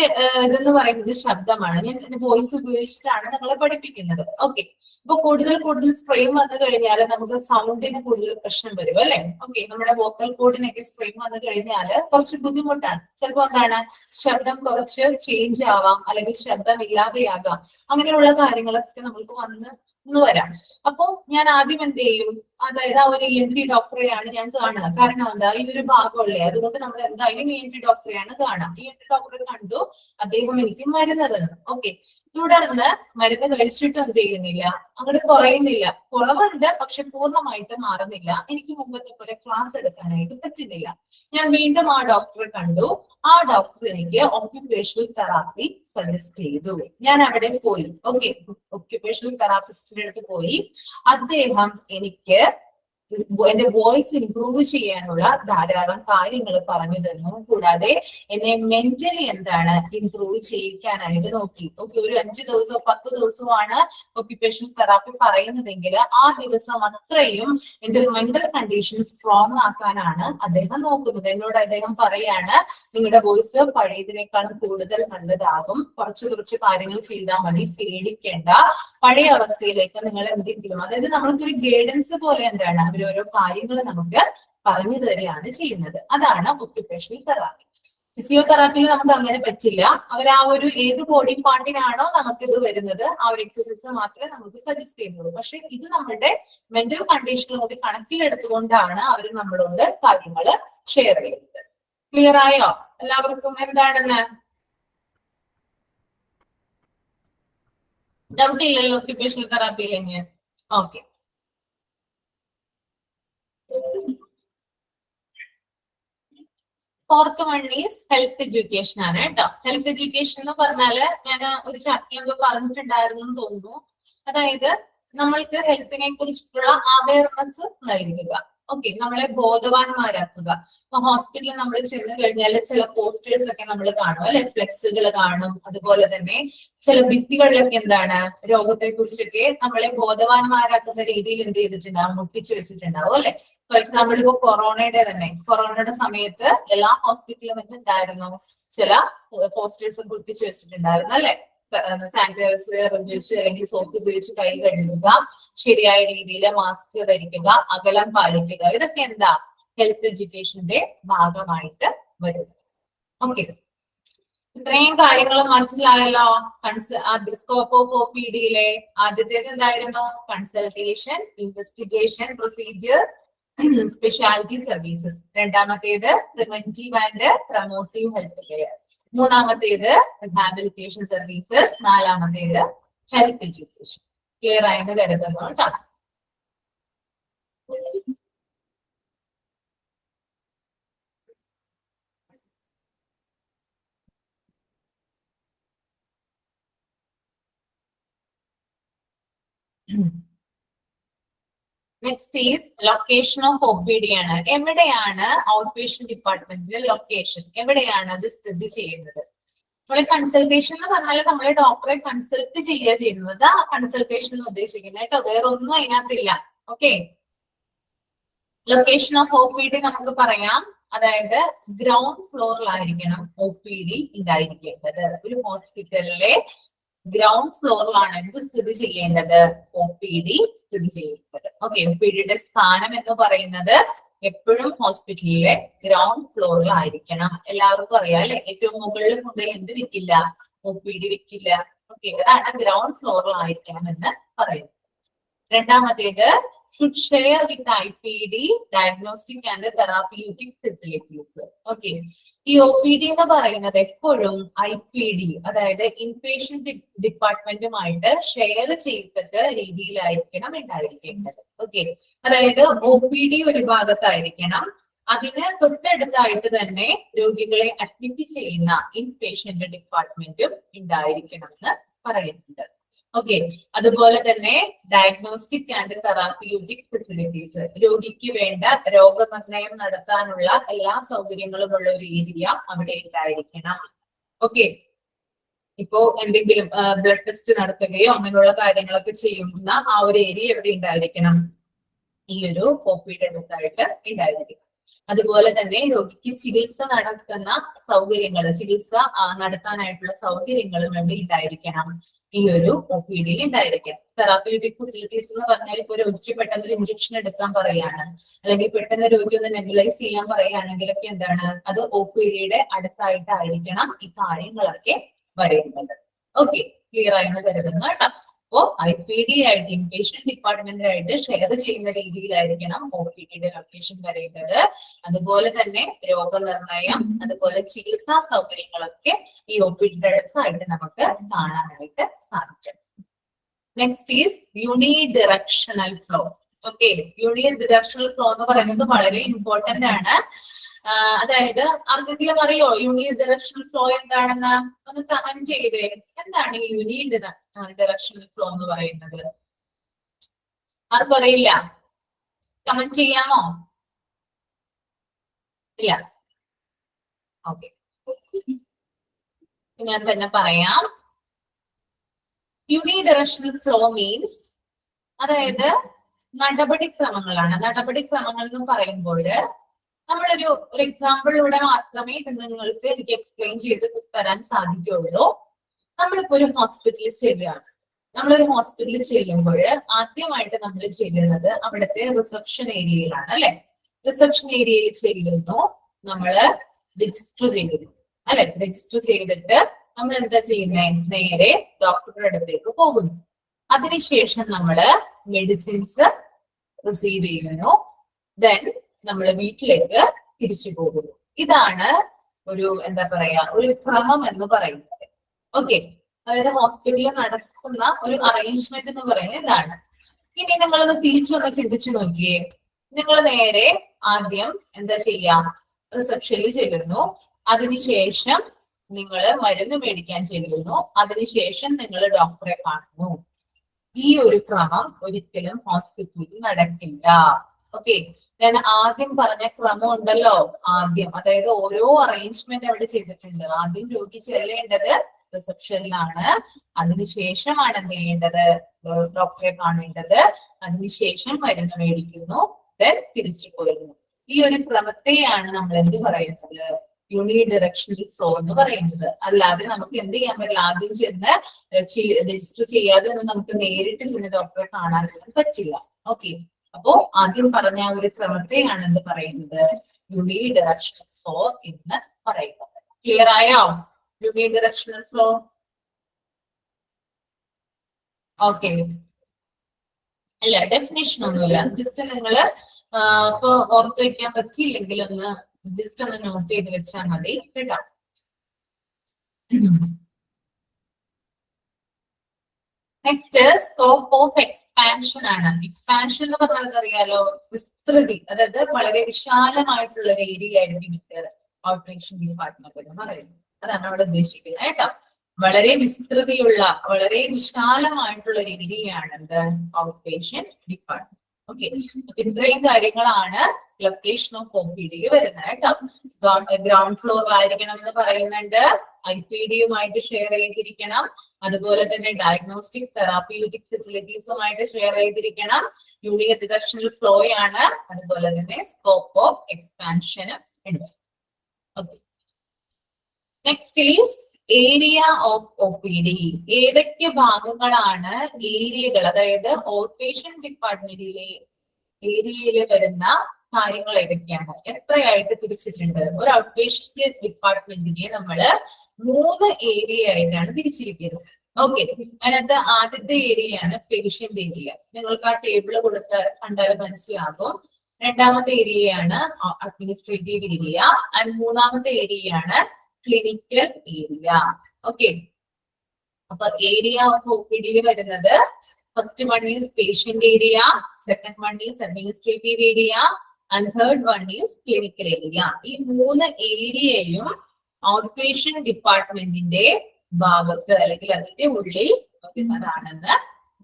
ഇതെന്ന് പറയുന്നത് ശബ്ദമാണ്, ഞാൻ എന്റെ വോയിസ് ഉപയോഗിച്ചിട്ടാണ് നിങ്ങളെ പഠിപ്പിക്കുന്നത്. ഓക്കെ, ഇപ്പൊ കൂടുതൽ സ്ട്രെയിൻ വന്നു കഴിഞ്ഞാൽ നമുക്ക് സൗണ്ടിന് കൂടുതൽ പ്രശ്നം വരും അല്ലെ. ഓക്കെ, നമ്മുടെ വോക്കൽ കോഡിനൊക്കെ സ്ട്രെയിൻ വന്നു കഴിഞ്ഞാൽ കുറച്ച് ബുദ്ധിമുട്ടാണ്. ചിലപ്പോ എന്താണ്, ശബ്ദം കുറച്ച് ചേഞ്ച് ആവാം, അല്ലെങ്കിൽ ശബ്ദം ഇല്ലാതെയാകാം, അങ്ങനെയുള്ള കാര്യങ്ങളൊക്കെ നമുക്ക് വന്ന് വരാം. അപ്പൊ ഞാൻ ആദ്യം എന്ത് ചെയ്യും, അതായത് ആ ഒരു ENT ഡോക്ടറെയാണ് ഞാൻ കാണുക. കാരണം എന്താ, ഈ ഒരു ഭാഗമുള്ളേ, അതുകൊണ്ട് നമ്മൾ എന്തായാലും ENT ഡോക്ടറെയാണ് കാണുക. ENT ഡോക്ടറെ കണ്ടു, അദ്ദേഹം എനിക്ക് മരുന്ന് തന്നു. ഓക്കെ, തുടർന്ന് മരുന്ന് കഴിച്ചിട്ട് എന്ത് ചെയ്യുന്നില്ല, അങ്ങോട്ട് കുറയുന്നില്ല, കുറവുണ്ട് പക്ഷെ പൂർണ്ണമായിട്ട് മാറുന്നില്ല. എനിക്ക് മുമ്പത്തെ പോലെ ക്ലാസ് എടുക്കാനായിട്ട് പറ്റുന്നില്ല. ഞാൻ വീണ്ടും ആ ഡോക്ടറെ കണ്ടു, ആ ഡോക്ടർ എനിക്ക് ഒക്യുപേഷണൽ തെറാപ്പി സജസ്റ്റ് ചെയ്തു. ഞാൻ അവിടെ പോയി. ഓക്കെ, ഒക്യുപേഷണൽ തെറാപ്പിസ്റ്റിന്റെ അടുത്ത് പോയി. അദ്ദേഹം എനിക്ക് എന്റെ വോയിസ് ഇംപ്രൂവ് ചെയ്യാനുള്ള ധാരാളം കാര്യങ്ങൾ പറഞ്ഞു തന്നു. കൂടാതെ എന്നെ മെന്റലി എന്താണ് ഇംപ്രൂവ് ചെയ്യിക്കാനായിട്ട് നോക്കി. ഓക്കെ, ഒരു 5 ദിവസമോ 10 ദിവസമാണ് ഒക്യുപേഷണൽ തെറാപ്പി പറയുന്നതെങ്കിൽ ആ ദിവസം അത്രയും എന്റെ മെന്റൽ കണ്ടീഷൻ സ്ട്രോങ് ആക്കാനാണ് അദ്ദേഹം നോക്കുന്നത്. എന്നോട് അദ്ദേഹം പറയാണ്, നിങ്ങളുടെ വോയിസ് പഴയതിനേക്കാളും കൂടുതൽ നല്ലതാകും, കുറച്ച് കാര്യങ്ങൾ ചെയ്താൽ മതി, പേടിക്കേണ്ട, പഴയ അവസ്ഥയിലേക്ക് നിങ്ങൾ എന്തെങ്കിലും, അതായത് നമ്മൾക്കൊരു ഗൈഡൻസ് പോലെ എന്താണ് അവർ ഓരോ കാര്യങ്ങൾ നമുക്ക് പറഞ്ഞു തരികയാണ് ചെയ്യുന്നത്. അതാണ് ഒക്യുപേഷണൽ തെറാപ്പി. ഫിസിയോതെറാപ്പിയിൽ നമുക്ക് അങ്ങനെ പറ്റില്ല. അവർ ആ ഒരു ഏത് ബോഡി പാർട്ടിനാണോ നമുക്ക് ഇത് വരുന്നത് ആ ഒരു എക്സസൈസ് മാത്രമേ നമുക്ക് സജസ്റ്റ് ചെയ്യുന്നുള്ളൂ. പക്ഷെ ഇത് നമ്മുടെ മെന്റൽ കണ്ടീഷനോട് കണക്കിലെടുത്തുകൊണ്ടാണ് അവർ നമ്മളോട് കാര്യങ്ങൾ ഷെയർ ചെയ്യുന്നത്. ക്ലിയർ ആയോ എല്ലാവർക്കും എന്താണെന്ന്? ഡൗട്ട് ഇല്ലല്ലോ ഒക്യുപേഷണൽ തെറാപ്പിയിലെങ്കിൽ? Okay, fourth one is health education ആണ് കേട്ടോ. ഹെൽത്ത് എഡ്യൂക്കേഷൻ എന്ന് പറഞ്ഞാല് ഞാൻ ഒരു ചാപ്റ്ററിൽ പറഞ്ഞിട്ടുണ്ടായിരുന്നു എന്ന് തോന്നുന്നു. അതായത് നമ്മൾക്ക് ഹെൽത്തിനെ കുറിച്ചിട്ടുള്ള അവയർനെസ് നൽകുക. ഓക്കെ, നമ്മളെ ബോധവാന്മാരാക്കുക. ഇപ്പൊ ഹോസ്പിറ്റലിൽ നമ്മൾ ചെന്ന് കഴിഞ്ഞാൽ ചില പോസ്റ്റേഴ്സ് ഒക്കെ നമ്മൾ കാണും അല്ലെ, ഫ്ലെക്സുകൾ കാണും. അതുപോലെ തന്നെ ചില ഭിത്തികളിലൊക്കെ എന്താണ് രോഗത്തെ കുറിച്ചൊക്കെ നമ്മളെ ബോധവാന്മാരാക്കുന്ന രീതിയിൽ എന്ത് ചെയ്തിട്ടുണ്ടാവും, ഒട്ടിച്ചു വെച്ചിട്ടുണ്ടാവും അല്ലെ. ഫോർ എക്സാമ്പിൾ ഇപ്പൊ കൊറോണയുടെ സമയത്ത് എല്ലാ ഹോസ്പിറ്റലിലും എന്തുണ്ടായിരുന്നു, ചില പോസ്റ്റേഴ്സ് ഒട്ടിച്ചു വെച്ചിട്ടുണ്ടായിരുന്നു അല്ലെ. സാനിറ്റൈസർ ഉപയോഗിച്ച് അല്ലെങ്കിൽ സോപ്പ് ഉപയോഗിച്ച് കൈ കഴുകുക, ശരിയായ രീതിയിൽ മാസ്ക് ധരിക്കുക, അകലം പാലിക്കുക, ഇതൊക്കെ എന്താ ഹെൽത്ത് എഡ്യൂക്കേഷന്റെ ഭാഗമായിട്ട് വരുന്നത്. ഓക്കെ, ഇത്രയും കാര്യങ്ങൾ മനസ്സിലായല്ലോ. സ്കോപ്പ് ഓഫ് OPDയിലെ ആദ്യത്തേത് എന്തായിരുന്നു, consultation, investigation procedures, speciality services. രണ്ടാമത്തേത് preventive and promotive health care. മൂന്നാമത്തേത് റിഹാബിലിറ്റേഷൻ സർവീസസ്. നാലാമത്തേത് ഹെൽത്ത് എഡ്യൂക്കേഷൻ. ക്ലിയർ ആയെന്ന് കരുതുന്നു കേട്ടോ. Next is location of OPD ആണ്. എവിടെയാണ് ഔട്ട് പേഷ്യന്റ് ഡിപ്പാർട്ട്മെന്റിലെ ലൊക്കേഷൻ, എവിടെയാണ് അത് സ്ഥിതി ചെയ്യുന്നത്? നമ്മളെ കൺസൾട്ടേഷൻ എന്ന് പറഞ്ഞാൽ നമ്മളെ ഡോക്ടറെ കൺസൾട്ട് ചെയ്യുക ചെയ്യുന്നത്, ആ കൺസൾട്ടേഷൻ ഉദ്ദേശിക്കുന്നത് കേട്ടോ, വേറെ ഒന്നും അതിനകത്തില്ല. ഓക്കെ, ലൊക്കേഷൻ ഓഫ് OPD നമുക്ക് പറയാം, അതായത് ഗ്രൗണ്ട് ഫ്ലോറിലായിരിക്കണം OPD ഉണ്ടായിരിക്കേണ്ടത്. ഒരു ഹോസ്പിറ്റലിലെ ഗ്രൗണ്ട് ഫ്ലോറിലാണ് എന്ത് സ്ഥിതി ചെയ്യേണ്ടത്? OPD സ്ഥിതി ചെയ്യേണ്ടത്. ഓക്കെ, OPDയുടെ സ്ഥാനം എന്ന് പറയുന്നത് എപ്പോഴും ഹോസ്പിറ്റലിലെ ഗ്രൗണ്ട് ഫ്ലോറിലായിരിക്കണം. എല്ലാവർക്കും അറിയാം അല്ലെ? ഏറ്റവും മുകളിൽ കൊണ്ടുപോയി എന്ത് വെക്കില്ല? OPD വെക്കില്ല. ഓക്കെ, അതാണ് ഗ്രൗണ്ട് ഫ്ലോറിലായിരിക്കണം എന്ന് പറയുന്നത്. രണ്ടാമത്തേത് should share with IPD diagnostic and therapeutic facilities. Okay, ഈ OPD എന്ന് പറയുന്നത് എപ്പോഴും IPD അതായത് ഇൻപേഷ്യന്റ് ഡിപ്പാർട്ട്മെന്റുമായിട്ട് ഷെയർ ചെയ്യത്തക്ക രീതിയിലായിരിക്കണം ഉണ്ടായിരിക്കേണ്ടത്. ഓക്കെ, അതായത് OPD ഒരു ഭാഗത്തായിരിക്കണം, അതിന് തൊട്ടടുത്തായിട്ട് തന്നെ രോഗികളെ അഡ്മിറ്റ് ചെയ്യുന്ന ഇൻപേഷ്യന്റ് ഡിപ്പാർട്ട്മെന്റും ഉണ്ടായിരിക്കണം എന്ന് പറയുന്നുണ്ട്. ഓക്കെ, അതുപോലെ തന്നെ ഡയഗ്നോസ്റ്റിക് ആൻഡ് തെറാപ്യൂട്ടിക് ഫെസിലിറ്റീസ്, രോഗിക്ക് വേണ്ട രോഗനിർണയം നടത്താനുള്ള എല്ലാ സൗകര്യങ്ങളും ഉള്ള ഒരു ഏരിയ അവിടെ ഉണ്ടായിരിക്കണം. ഓക്കെ, ഇപ്പോ എന്തെങ്കിലും ബ്ലഡ് ടെസ്റ്റ് നടത്തുകയോ അങ്ങനെയുള്ള കാര്യങ്ങളൊക്കെ ചെയ്യുന്ന ആ ഒരു ഏരിയ എവിടെ ഉണ്ടായിരിക്കണം? ഈ ഒരു OPD അടുത്തായിട്ട് ഉണ്ടായിരിക്കണം. അതുപോലെ തന്നെ രോഗിക്ക് ചികിത്സ നടത്തുന്ന സൗകര്യങ്ങൾ, ചികിത്സ നടത്താനായിട്ടുള്ള സൗകര്യങ്ങളും എവിടെ ഉണ്ടായിരിക്കണം? ഈ ഒരു OPD ഉണ്ടായിരിക്കണം. തെറാപ്യൂട്ടിക് ഫെസിലിറ്റീസ് എന്ന് പറഞ്ഞാൽ ഇപ്പൊ രോഗിക്ക് പെട്ടെന്ന് ഒരു ഇഞ്ചക്ഷൻ എടുക്കാൻ പറയാണ്, അല്ലെങ്കിൽ പെട്ടെന്ന് രോഗി ഒന്ന് നെബുലൈസ് ചെയ്യാൻ പറയുകയാണെങ്കിലൊക്കെ എന്താണ്, അത് OPDയുടെ അടുത്തായിട്ടായിരിക്കണം ഈ കാര്യങ്ങളൊക്കെ വരുന്നത്. ഓക്കെ, ക്ലിയർ ആയെന്ന് കരുതുന്നു കേട്ടോ. അപ്പോ IPD ആയിട്ട് ഇൻപേഷ്യന്റ് ഡിപ്പാർട്ട്മെന്റായിട്ട് ഷെയർ ചെയ്യുന്ന രീതിയിലായിരിക്കണം OPDയുടെ ലൊക്കേഷൻ വരേണ്ടത്. അതുപോലെ തന്നെ രോഗനിർണയം, അതുപോലെ ചികിത്സാ സൗകര്യങ്ങളൊക്കെ ഈ OPDയുടെ അടുത്തായിട്ട് നമുക്ക് കാണാനായിട്ട് സാധിക്കും. Next is unidirectional flow. Okay, unidirectional flow എന്ന് പറയുന്നത് വളരെ ഇമ്പോർട്ടന്റ് ആണ്. അതായത് ആർക്കെങ്കിലും അറിയോ യൂണിഡിറക്ഷണൽ ഫ്ലോ എന്താണെന്ന്? ഒന്ന് കമന്റ് ചെയ്തേ. എന്താണ് ഈ യൂണിഡിറക്ഷണൽ ഫ്ലോ എന്ന് പറയുന്നത്? ആർക്കും അറിയില്ല? കമന്റ് ചെയ്യാമോ? ഇല്ല. ഓക്കെ, ഞാൻ തന്നെ പറയാം. യൂണിഡിറക്ഷണൽ ഫ്ലോ മീൻസ് അതായത് നടപടിക്രമങ്ങളാണ്. നടപടിക്രമങ്ങൾ എന്ന് പറയുമ്പോൾ നമ്മളൊരു എക്സാമ്പിളിലൂടെ മാത്രമേ ഇത് നിങ്ങൾക്ക് എനിക്ക് എക്സ്പ്ലെയിൻ ചെയ്ത് തരാൻ സാധിക്കുകയുള്ളൂ. നമ്മളിപ്പോ ഒരു ഹോസ്പിറ്റലിൽ ചെല്ലുകയാണ്. നമ്മളൊരു ഹോസ്പിറ്റലിൽ ചെല്ലുമ്പോൾ ആദ്യമായിട്ട് നമ്മൾ ചെല്ലുന്നത് അവിടുത്തെ റിസപ്ഷൻ ഏരിയയിലാണ് അല്ലെ? റിസപ്ഷൻ ഏരിയയിൽ ചെല്ലുന്നു, നമ്മള് രജിസ്റ്റർ ചെയ്യുന്നു അല്ലെ? രജിസ്റ്റർ ചെയ്തിട്ട് നമ്മൾ എന്താ ചെയ്യുന്നത്? നേരെ ഡോക്ടറുടെ അടുത്തേക്ക് പോകുന്നു. അതിനുശേഷം നമ്മള് മെഡിസിൻസ് റിസീവ് ചെയ്യുന്നു. ദെൻ നമ്മൾ വീട്ടിലേക്ക് തിരിച്ചു പോകുന്നു. ഇതാണ് ഒരു എന്താ പറയാ ഒരു ക്രമം എന്ന് പറയുന്നത്. ഓക്കെ, അതായത് ഹോസ്പിറ്റലിൽ നടക്കുന്ന ഒരു അറേഞ്ച്മെന്റ് എന്ന് പറയുന്നത് ഇതാണ്. ഇനി നിങ്ങളൊന്ന് തിരിച്ചൊന്ന് ചിന്തിച്ചു നോക്കിയേ. നിങ്ങൾ നേരെ ആദ്യം എന്താ ചെയ്യാ? റിസപ്ഷനിൽ ചെല്ലുന്നു. അതിനുശേഷം നിങ്ങൾ മരുന്ന് മേടിക്കാൻ ചെല്ലുന്നു. അതിനുശേഷം നിങ്ങൾ ഡോക്ടറെ കാണുന്നു. ഈ ഒരു ക്രമം ഒരിക്കലും ഹോസ്പിറ്റലിൽ നടക്കില്ല. ഓക്കെ, ഞാൻ ആദ്യം പറഞ്ഞ ക്രമം ഉണ്ടല്ലോ, ആദ്യം അതായത് ഓരോ അറേഞ്ച്മെന്റ് അവിടെ ചെയ്തിട്ടുണ്ട്. ആദ്യം രോഗി ചെല്ലേണ്ടത് റിസപ്ഷനിലാണ്. അതിനുശേഷമാണ് എന്ത് ചെയ്യേണ്ടത്? ഡോക്ടറെ കാണേണ്ടത്. അതിനുശേഷം മരുന്ന് മേടിക്കുന്നു, ദെൻ തിരിച്ചു പോരുന്നു. ഈ ഒരു ക്രമത്തെയാണ് നമ്മൾ എന്ത് പറയുന്നത്? യൂണിഡിറക്ഷണൽ ഫ്ലോ എന്ന് പറയുന്നത്. അല്ലാതെ നമുക്ക് എന്ത് ചെയ്യാൻ പറ്റില്ല? ആദ്യം ചെന്ന് രജിസ്റ്റർ ചെയ്യാതെ ഒന്നും നമുക്ക് നേരിട്ട് ചെന്ന് ഡോക്ടറെ കാണാനൊന്നും പറ്റില്ല. ഓക്കെ, അപ്പോ ആദ്യം പറഞ്ഞ ഒരു ക്രമത്തെയാണ് എന്ത് പറയുന്നത്? യൂണിഡിറക്ഷണൽ ഫ്ലോ എന്ന് പറയുന്നത്. ക്ലിയർ ആയോ? യൂണിഡിറക്ഷണൽ ഫ്ലോ. ഓക്കെ, അല്ല ഡെഫിനേഷൻ ഒന്നുമില്ല. ജസ്റ്റ് നിങ്ങള് ഇപ്പൊ ഓർത്ത് വെക്കാൻ പറ്റിയില്ലെങ്കിൽ ഒന്ന് ജസ്റ്റ് ഒന്ന് നോട്ട് ചെയ്ത് വെച്ചാൽ മതി കേട്ടോ. നെക്സ്റ്റ് സ്കോപ്പ് ഓഫ് എക്സ്പാൻഷൻ ആണ്. എക്സ്പാൻഷൻ എന്ന് പറഞ്ഞാൽ അറിയാലോ, വിസ്തൃതി. അതായത് വളരെ വിശാലമായിട്ടുള്ള ഒരു ഏരിയ ആയിരിക്കും ഔട്ട് പേഷ്യന്റ് ഡിപ്പാർട്ട്മെന്റ് എന്ന് പറയുന്നത്. അതാണ് അവിടെ ഉദ്ദേശിക്കുന്നത് കേട്ടോ. വളരെ വിസ്തൃതിയുള്ള, വളരെ വിശാലമായിട്ടുള്ള ഒരു ഏരിയയാണ് എന്ത്? Out patient department. ഓക്കെ, അപ്പൊ ഇത്രയും കാര്യങ്ങളാണ് ലൊക്കേഷൻ ഓഫ് OPD വരുന്നത് കേട്ടോ. ഗ്രൗണ്ട് ഫ്ലോറിലായിരിക്കണം എന്ന് പറയുന്നുണ്ട്. IPD-യുമായിട്ട് ഷെയർ ചെയ്തിരിക്കണം. അതുപോലെ തന്നെ ഡയഗ്നോസ്റ്റിക് തെറാപ്യൂട്ടിക് ഫെസിലിറ്റീസുമായിട്ട് ഷെയർ ചെയ്തിരിക്കണം. യൂണിഡിറക്ഷണൽ ഫ്ലോ ആണ്. അതുപോലെ തന്നെ സ്കോപ്പ് ഓഫ് എക്സ്പാൻഷനും ഉണ്ട്. Okay, next is area of O P D. ഏതൊക്കെ ഭാഗങ്ങളാണ് ഏരിയകൾ, അതായത് ഔട്ട് പേഷ്യന്റ് ഡിപ്പാർട്ട്മെന്റിലെ ഏരിയയിൽ വരുന്ന കാര്യങ്ങൾ ഏതൊക്കെയാണ്? എത്രയായിട്ട് തിരിച്ചിട്ടുണ്ട്? ഒരു ഔട്ട് പേഷ്യന്റ് ഡിപ്പാർട്ട്മെന്റിനെ നമ്മള് 3 ഏരിയ ആയിട്ടാണ് തിരിച്ചിരിക്കുന്നത്. ഓക്കെ, അതിനകത്ത് ആദ്യത്തെ ഏരിയയാണ് പേഷ്യന്റ് ഏരിയ. നിങ്ങൾക്ക് ആ ടേബിള് കൊടുത്ത് കണ്ടാൽ മനസ്സിലാകും. രണ്ടാമത്തെ ഏരിയയാണ് അഡ്മിനിസ്ട്രേറ്റീവ് ഏരിയ. ആൻഡ് മൂന്നാമത്തെ ഏരിയയാണ് ക്ലിനിക്കൽ ഏരിയ. ഓക്കെ, അപ്പൊ ഏരിയ ഓഫ് ഒ പി ഡിയിൽ വരുന്നത് first one is patient area, second one is administrative area, and third one is clinical area. ഈ 3 ഏരിയയും ഔട്ട് പേഷ്യന്റ് ഡിപ്പാർട്ട്മെന്റിന്റെ ഭാഗത്ത് അല്ലെങ്കിൽ അതിന്റെ ഉള്ളിൽ വരുന്നതാണെന്ന്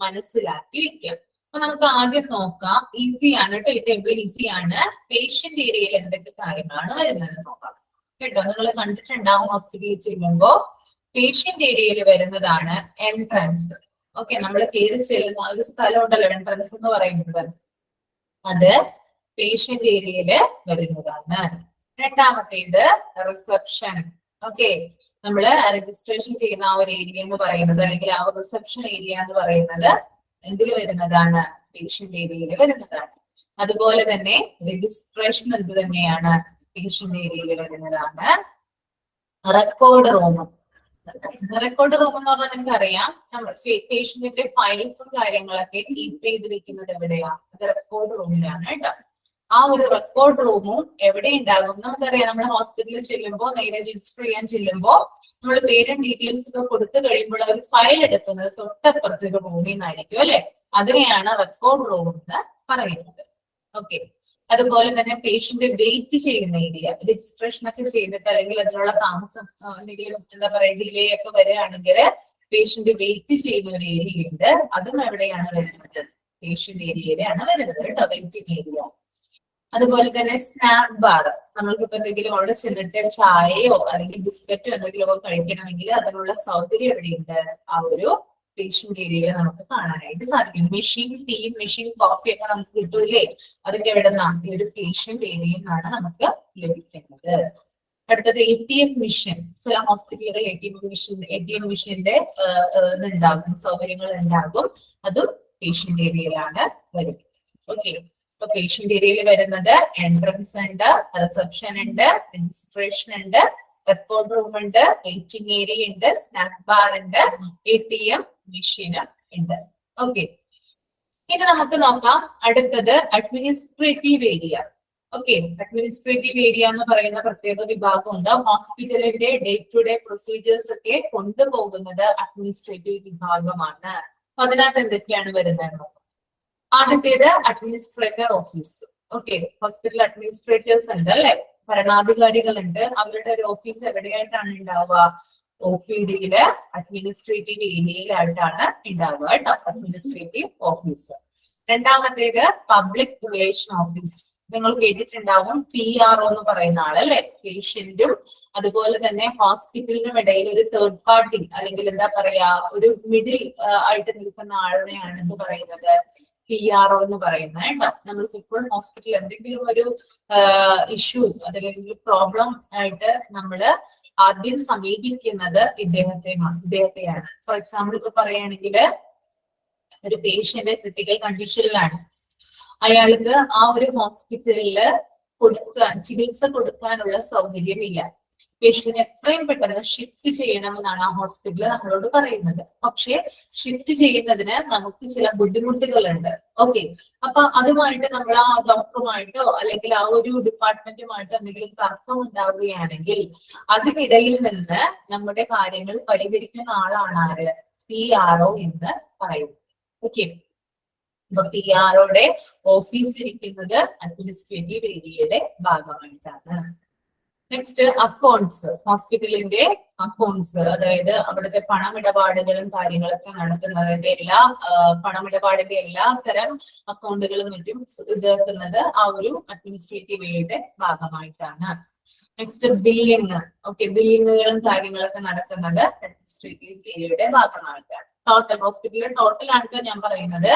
മനസ്സിലാക്കി വെക്കാം. അപ്പൊ നമുക്ക് ആദ്യം നോക്കാം. ഈസിയാണ് കേട്ടോ, ഈ ടേബിൾ ഈസിയാണ്. പേഷ്യന്റ് ഏരിയയിൽ എന്തൊക്കെ കാര്യങ്ങളാണ് വരുന്നത് നോക്കാം കേട്ടോ. നിങ്ങൾ കണ്ടിട്ടുണ്ടാവും ഹോസ്പിറ്റലിൽ ചെല്ലുമ്പോ പേഷ്യന്റ് ഏരിയയിൽ വരുന്നതാണ് എൻട്രൻസ്. ഓക്കെ, നമ്മൾ കയറി ചെല്ലുന്ന ഒരു സ്ഥലം ഉണ്ടല്ലോ എൻട്രൻസ് എന്ന് പറയുന്നത്, അത് പേഷ്യന്റ് ഏരിയയിൽ വരുന്നതാണ്. രണ്ടാമത്തേത് റിസപ്ഷൻ. ഓക്കെ, നമ്മള് രജിസ്ട്രേഷൻ ചെയ്യുന്ന ആ ഒരു ഏരിയ എന്ന് പറയുന്നത് അല്ലെങ്കിൽ ആ ഒരു റിസപ്ഷൻ ഏരിയ എന്ന് പറയുന്നത് എന്തിൽ വരുന്നതാണ്? പേഷ്യന്റ് ഏരിയയിൽ വരുന്നതാണ്. അതുപോലെ തന്നെ രജിസ്ട്രേഷൻ എന്ത് തന്നെയാണ്? പേഷ്യന്റ് ഏരിയയിൽ വരുന്നതാണ്. Record room. റെക്കോർഡ് റൂം എന്ന് പറഞ്ഞാൽ നിങ്ങൾക്ക് അറിയാം, നമ്മൾ പേഷ്യന്റിന്റെ ഫയൽസും കാര്യങ്ങളൊക്കെ കീപ്പ് ചെയ്ത് വെക്കുന്നത് എവിടെയാ? അത് റെക്കോർഡ് റൂമിലാണ് കേട്ടോ. ആ ഒരു റെക്കോർഡ് റൂമും എവിടെ ഉണ്ടാകും? നമുക്കറിയാം, നമ്മൾ ഹോസ്പിറ്റലിൽ ചെല്ലുമ്പോൾ നേരെ രജിസ്റ്റർ ചെയ്യാൻ ചെല്ലുമ്പോൾ നമ്മൾ പേരും ഡീറ്റെയിൽസ് ഒക്കെ കൊടുത്തു കഴിയുമ്പോൾ ഒരു ഫയൽ എടുക്കുന്നത് തൊട്ടപ്പുറത്ത് ഒരു റൂമിൽ നിന്നായിരിക്കും അല്ലെ? അതിനെയാണ് റെക്കോർഡ് റൂം എന്ന് പറയുന്നത്. ഓക്കെ, അതുപോലെ തന്നെ പേഷ്യന്റ് വെയിറ്റ് ചെയ്യുന്ന ഏരിയ. രജിസ്ട്രേഷൻ ഒക്കെ ചെയ്തിട്ട് അല്ലെങ്കിൽ അതിനുള്ള താമസം എന്തെങ്കിലും എന്താ പറയുക ഡിലേ ഒക്കെ വരികയാണെങ്കിൽ പേഷ്യന്റ് വെയിറ്റ് ചെയ്യുന്ന ഒരു ഏരിയ ഉണ്ട്. അതും എവിടെയാണ് വരുന്നത്? പേഷ്യന്റ് ഏരിയയിലാണ് വരുന്നത് കേട്ടോ, വെയിറ്റിംഗ് ഏരിയ. അതുപോലെ തന്നെ സ്നാക്ക് ബാർ. നമ്മൾക്കിപ്പോ എന്തെങ്കിലും അവിടെ ചെന്നിട്ട് ചായയോ അല്ലെങ്കിൽ ബിസ്ക്കറ്റോ എന്തെങ്കിലും ഒക്കെ കഴിക്കണമെങ്കിൽ അതിനുള്ള സൗകര്യം എവിടെയുണ്ട്? ആ ഒരു പേഷ്യന്റ് ഏരിയയിൽ നമുക്ക് കാണാനായിട്ട് സാധിക്കും. മെഷീൻ ടീ, മെഷീൻ കോഫി ഒക്കെ നമുക്ക് കിട്ടൂലേ? അതൊക്കെ എവിടെ നിന്നാണ്? ഈ ഒരു പേഷ്യന്റ് ഏരിയയിൽ നിന്നാണ് നമുക്ക് ലഭിക്കുന്നത്. അടുത്തത് ATM മെഷീൻ. ചില ഹോസ്പിറ്റലുകൾ ATM മെഷീന്റെ ഇതുണ്ടാകും, സൗകര്യങ്ങൾ ഉണ്ടാകും. അതും പേഷ്യന്റ് ഏരിയയിലാണ് വരുന്നത്. ഓക്കെ, ഇപ്പൊ പേഷ്യന്റ് ഏരിയയിൽ വരുന്നത് എൻട്രൻസ് ഉണ്ട്, റിസപ്ഷൻ ഉണ്ട്, രജിസ്ട്രേഷൻ ഉണ്ട്, റെക്കോർഡ് റൂം ഉണ്ട്, വെയിറ്റിംഗ് ഏരിയ ഉണ്ട്, സ്നാക്ക് ബാർ ഉണ്ട്, ATM മെഷീൻ ഉണ്ട്. ഓക്കെ, ഇനി നമുക്ക് നോക്കാം അടുത്തത് administrative area. Okay, administrative area എന്ന് പറയുന്ന പ്രത്യേക വിഭാഗമുണ്ട്. ഹോസ്പിറ്റലിന്റെ ഡേ ടു ഡേ പ്രൊസീജിയേഴ്സ് ഒക്കെ കൊണ്ടുപോകുന്നത് അഡ്മിനിസ്ട്രേറ്റീവ് വിഭാഗമാണ്. അപ്പൊ അതിനകത്ത് എന്തൊക്കെയാണ് വരുന്നത്? ആദ്യത്തേത് administrator office. Okay, hospital administrators ഉണ്ട് അല്ലെ? ഭരണാധികാരികളുണ്ട്. അവരുടെ ഒരു ഓഫീസ് എവിടെയായിട്ടാണ് ഉണ്ടാവുക? OPD അഡ്മിനിസ്ട്രേറ്റീവ് ഏരിയയിലായിട്ടാണ് ഉണ്ടാവുക കേട്ടോ, അഡ്മിനിസ്ട്രേറ്റീവ് ഓഫീസ്. രണ്ടാമത്തേത് പബ്ലിക് റിലേഷൻ ഓഫീസ്. നിങ്ങൾ കേട്ടിട്ടുണ്ടാവും PRO എന്ന് പറയുന്ന ആളല്ലേ? പേഷ്യന്റും അതുപോലെ തന്നെ ഹോസ്പിറ്റലിനും ഇടയിൽ ഒരു തേർഡ് പാർട്ടി അല്ലെങ്കിൽ എന്താ പറയാ ഒരു മിഡിൽ ആയിട്ട് നിൽക്കുന്ന ആളിനെയാണ് എന്ത് പറയുന്നത്? PRO എന്ന് പറയുന്നത് കേട്ടോ. നമ്മൾക്ക് ഇപ്പോൾ ഹോസ്പിറ്റലിൽ എന്തെങ്കിലും ഒരു ഇഷ്യൂ അല്ലെങ്കിൽ പ്രോബ്ലം ആയിട്ട് നമ്മള് ആദ്യം സമീപിക്കുന്നത് ഇദ്ദേഹത്തെയാണ്. ഫോർ എക്സാമ്പിൾ ഇപ്പൊ പറയുകയാണെങ്കിൽ ഒരു പേഷ്യന്റ് ക്രിട്ടിക്കൽ കണ്ടീഷനിലാണ്, അയാൾക്ക് ആ ഒരു ഹോസ്പിറ്റലില് ചികിത്സ കൊടുക്കാനുള്ള സൗകര്യമില്ല. പേഷ്യന്റിനെ എത്രയും പെട്ടെന്ന് ഷിഫ്റ്റ് ചെയ്യണമെന്നാണ് ആ ഹോസ്പിറ്റൽ നമ്മളോട് പറയുന്നത്. പക്ഷെ ഷിഫ്റ്റ് ചെയ്യുന്നതിന് നമുക്ക് ചില ബുദ്ധിമുട്ടുകളുണ്ട്. ഓക്കെ, അപ്പൊ അതുമായിട്ട് നമ്മൾ ആ ഡോക്ടറുമായിട്ടോ അല്ലെങ്കിൽ ആ ഒരു ഡിപ്പാർട്ട്മെന്റുമായിട്ടോ എന്തെങ്കിലും തർക്കം ഉണ്ടാവുകയാണെങ്കിൽ അതിനിടയിൽ നിന്ന് നമ്മുടെ കാര്യങ്ങൾ പരിഹരിക്കുന്ന ആളാണ് ആര്? PRO എന്ന് പറയുന്നത്. ഓക്കെ, അപ്പൊ PROയുടെ ഓഫീസ് ഇരിക്കുന്നത് അഡ്മിനിസ്ട്രേറ്റീവ് ഏരിയയുടെ ഭാഗമായിട്ടാണ്. Next accounts. ഹോസ്പിറ്റലിന്റെ അക്കൗണ്ട്സ്, അതായത് അവിടുത്തെ പണമിടപാടുകളും കാര്യങ്ങളൊക്കെ നടത്തുന്നതിന്റെ പണമിടപാടിന്റെ എല്ലാ തരം അക്കൗണ്ടുകളും മറ്റും ഇതാക്കുന്നത് ആ ഒരു അഡ്മിനിസ്ട്രേറ്റീവ് ഏരിയയുടെ ഭാഗമായിട്ടാണ്. Next billing. ഓക്കെ, ബില്ലിങ്ങുകളും കാര്യങ്ങളൊക്കെ നടക്കുന്നത് അഡ്മിനിസ്ട്രേറ്റീവ് ഏരിയയുടെ ഭാഗമായിട്ടാണ്. ടോട്ടൽ ഹോസ്പിറ്റലിലെ ടോട്ടൽ ആണ് ഞാൻ പറയുന്നത്.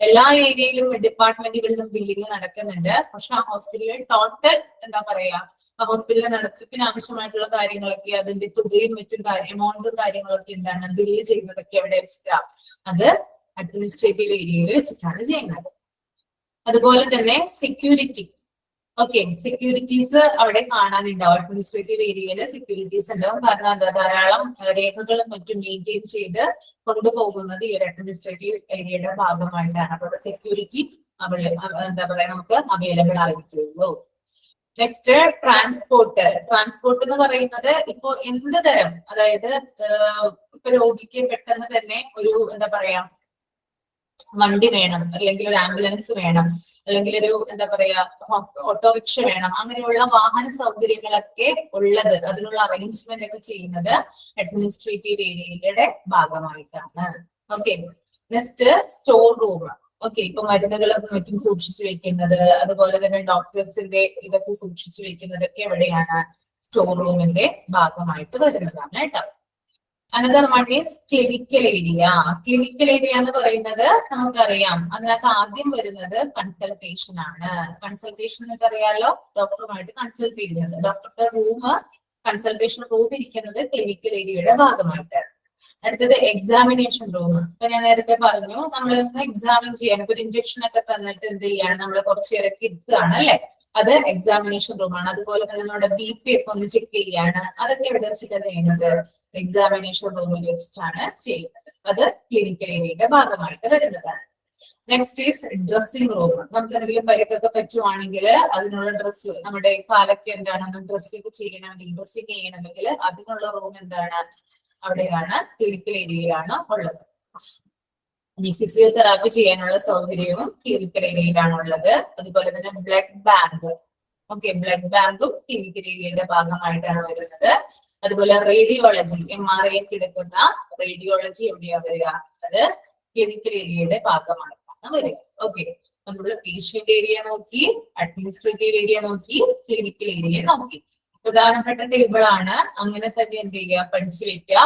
എല്ലാ ഏരിയയിലും ഡിപ്പാർട്ട്മെന്റുകളിലും ബില്ലിങ് നടക്കുന്നുണ്ട്. പക്ഷെ ആ ഹോസ്പിറ്റലിലെ ടോട്ടൽ എന്താ പറയാ ഹോസ്പിറ്റലിലെ നടത്തിപ്പിന് ആവശ്യമായിട്ടുള്ള കാര്യങ്ങളൊക്കെ അതിന്റെ തുകയും മറ്റും എമൗണ്ടും കാര്യങ്ങളൊക്കെ എന്താണ് ബില്ല് ചെയ്യുന്നതൊക്കെ എവിടെ വെച്ചിട്ടാണ്? അത് അഡ്മിനിസ്ട്രേറ്റീവ് ഏരിയയിൽ വെച്ചിട്ടാണ് ചെയ്യുന്നത്. അതുപോലെ തന്നെ സെക്യൂരിറ്റി. ഓക്കെ, സെക്യൂരിറ്റീസ് അവിടെ കാണാനുണ്ടാവും. അഡ്മിനിസ്ട്രേറ്റീവ് ഏരിയയിൽ സെക്യൂരിറ്റീസ് ഉണ്ടാവും. കാരണം എന്താ, ധാരാളം രേഖകളും മറ്റും മെയിൻറ്റെയിൻ ചെയ്ത് കൊണ്ടുപോകുന്നത് ഈ ഒരു അഡ്മിനിസ്ട്രേറ്റീവ് ഏരിയയുടെ ഭാഗമായിട്ടാണ്. അപ്പോൾ സെക്യൂരിറ്റി എന്താ പറയാ, നമുക്ക് അവൈലബിൾ ആയിരിക്കുള്ളൂ. Next transport. ട്രാൻസ്പോർട്ട് എന്ന് പറയുന്നത് ഇപ്പോ എന്ത് തരം, അതായത് ഇപ്പൊ രോഗിക്ക് പെട്ടെന്ന് തന്നെ ഒരു എന്താ പറയാ വണ്ടി വേണം, അല്ലെങ്കിൽ ഒരു ആംബുലൻസ് വേണം, അല്ലെങ്കിൽ ഒരു എന്താ പറയാ ഓട്ടോറിക്ഷ വേണം, അങ്ങനെയുള്ള വാഹന സൗകര്യങ്ങളൊക്കെ ഉള്ളത്, അതിനുള്ള അറേഞ്ച്മെന്റ് ഒക്കെ ചെയ്യുന്നത് അഡ്മിനിസ്ട്രേറ്റീവ് ഏരിയയുടെ ഭാഗമായിട്ടാണ്. Okay, next store room. Okay, ഇപ്പൊ മരുന്നുകളൊക്കെ മറ്റും സൂക്ഷിച്ചു വെക്കുന്നത്, അതുപോലെ തന്നെ ഡോക്ടേഴ്സിന്റെ ഇതൊക്കെ സൂക്ഷിച്ചു വെക്കുന്നതൊക്കെ എവിടെയാണ്? സ്റ്റോർ റൂമിന്റെ ഭാഗമായിട്ട് വരുന്നതാണ് കേട്ടോ. Another one is clinical area. Clinical area എന്ന് പറയുന്നത് നമുക്കറിയാം, അതിനകത്ത് ആദ്യം വരുന്നത് കൺസൾട്ടേഷൻ ആണ്. കൺസൾട്ടേഷൻ എന്നൊക്കെ അറിയാലോ, ഡോക്ടറുമായിട്ട് കൺസൾട്ട് ചെയ്യുന്നത്. ഡോക്ടറുടെ റൂം, കൺസൾട്ടേഷൻ റൂം ഇരിക്കുന്നത് ക്ലിനിക്കൽ ഏരിയയുടെ ഭാഗമായിട്ടാണ്. അടുത്തത് എക്സാമിനേഷൻ റൂം. ഇപ്പൊ ഞാൻ നേരത്തെ പറഞ്ഞു, നമ്മളൊന്ന് എക്സാമിൻ ചെയ്യാൻ, ഇപ്പൊ ഒരു ഇഞ്ചക്ഷൻ ഒക്കെ തന്നിട്ട് എന്ത് ചെയ്യാണ്, നമ്മൾ കുറച്ചു നേരമൊക്കെ ഇരുത്തുകയാണ് അല്ലെ, അത് എക്സാമിനേഷൻ റൂമാണ്. അതുപോലെ തന്നെ നമ്മുടെ BP ഒക്കെ ഒന്ന് ചെക്ക് ചെയ്യാണ്, അതൊക്കെ എവിടെ വെച്ചിട്ടാണ് ചെയ്യുന്നത്? എക്സാമിനേഷൻ റൂമിൽ വെച്ചിട്ടാണ് ചെയ്യുന്നത്. അത് ക്ലിനിക്കൽ ഏരിയയുടെ ഭാഗമായിട്ട് വരുന്നതാണ്. Next is dressing room. നമുക്ക് എന്തെങ്കിലും പരിക്കൊക്കെ പറ്റുവാണെങ്കിൽ അതിനുള്ള ഡ്രസ്സ്, നമ്മുടെ കാലൊക്കെ എന്താണ് ഡ്രസ്സിംഗ് ചെയ്യണമെങ്കിൽ, ഡ്രസ്സിംഗ് ചെയ്യണമെങ്കിൽ അതിനുള്ള റൂം എന്താണ്? അവിടെയാണ്, ക്ലിനിക്കൽ ഏരിയയിലാണ് ഉള്ളത്. ഇനി ഫിസിയോതെറാപ്പി ചെയ്യാനുള്ള സൗകര്യവും ക്ലിനിക്കൽ ഏരിയയിലാണ് ഉള്ളത്. അതുപോലെ തന്നെ ബ്ലഡ് ബാങ്ക്. ഓക്കെ, ബ്ലഡ് ബാങ്കും ക്ലിനിക്കൽ ഏരിയയുടെ ഭാഗമായിട്ടാണ് വരുന്നത്. അതുപോലെ റേഡിയോളജി, MRI ഒക്കെ എടുക്കുന്ന റേഡിയോളജി എവിടെയാ വരിക? അത് ക്ലിനിക്കൽ ഏരിയയുടെ ഭാഗമായിട്ടാണ് വരിക. ഓക്കെ, നമ്മള് പേഷ്യന്റ് ഏരിയ നോക്കി, അഡ്മിനിസ്ട്രേറ്റീവ് ഏരിയ നോക്കി, ക്ലിനിക്കൽ ഏരിയ നോക്കി. പ്രധാനപ്പെട്ട ടേബിൾ ആണ്, അങ്ങനെ തന്നെ എന്ത് ചെയ്യുക, പഠിച്ചു വെക്കുക.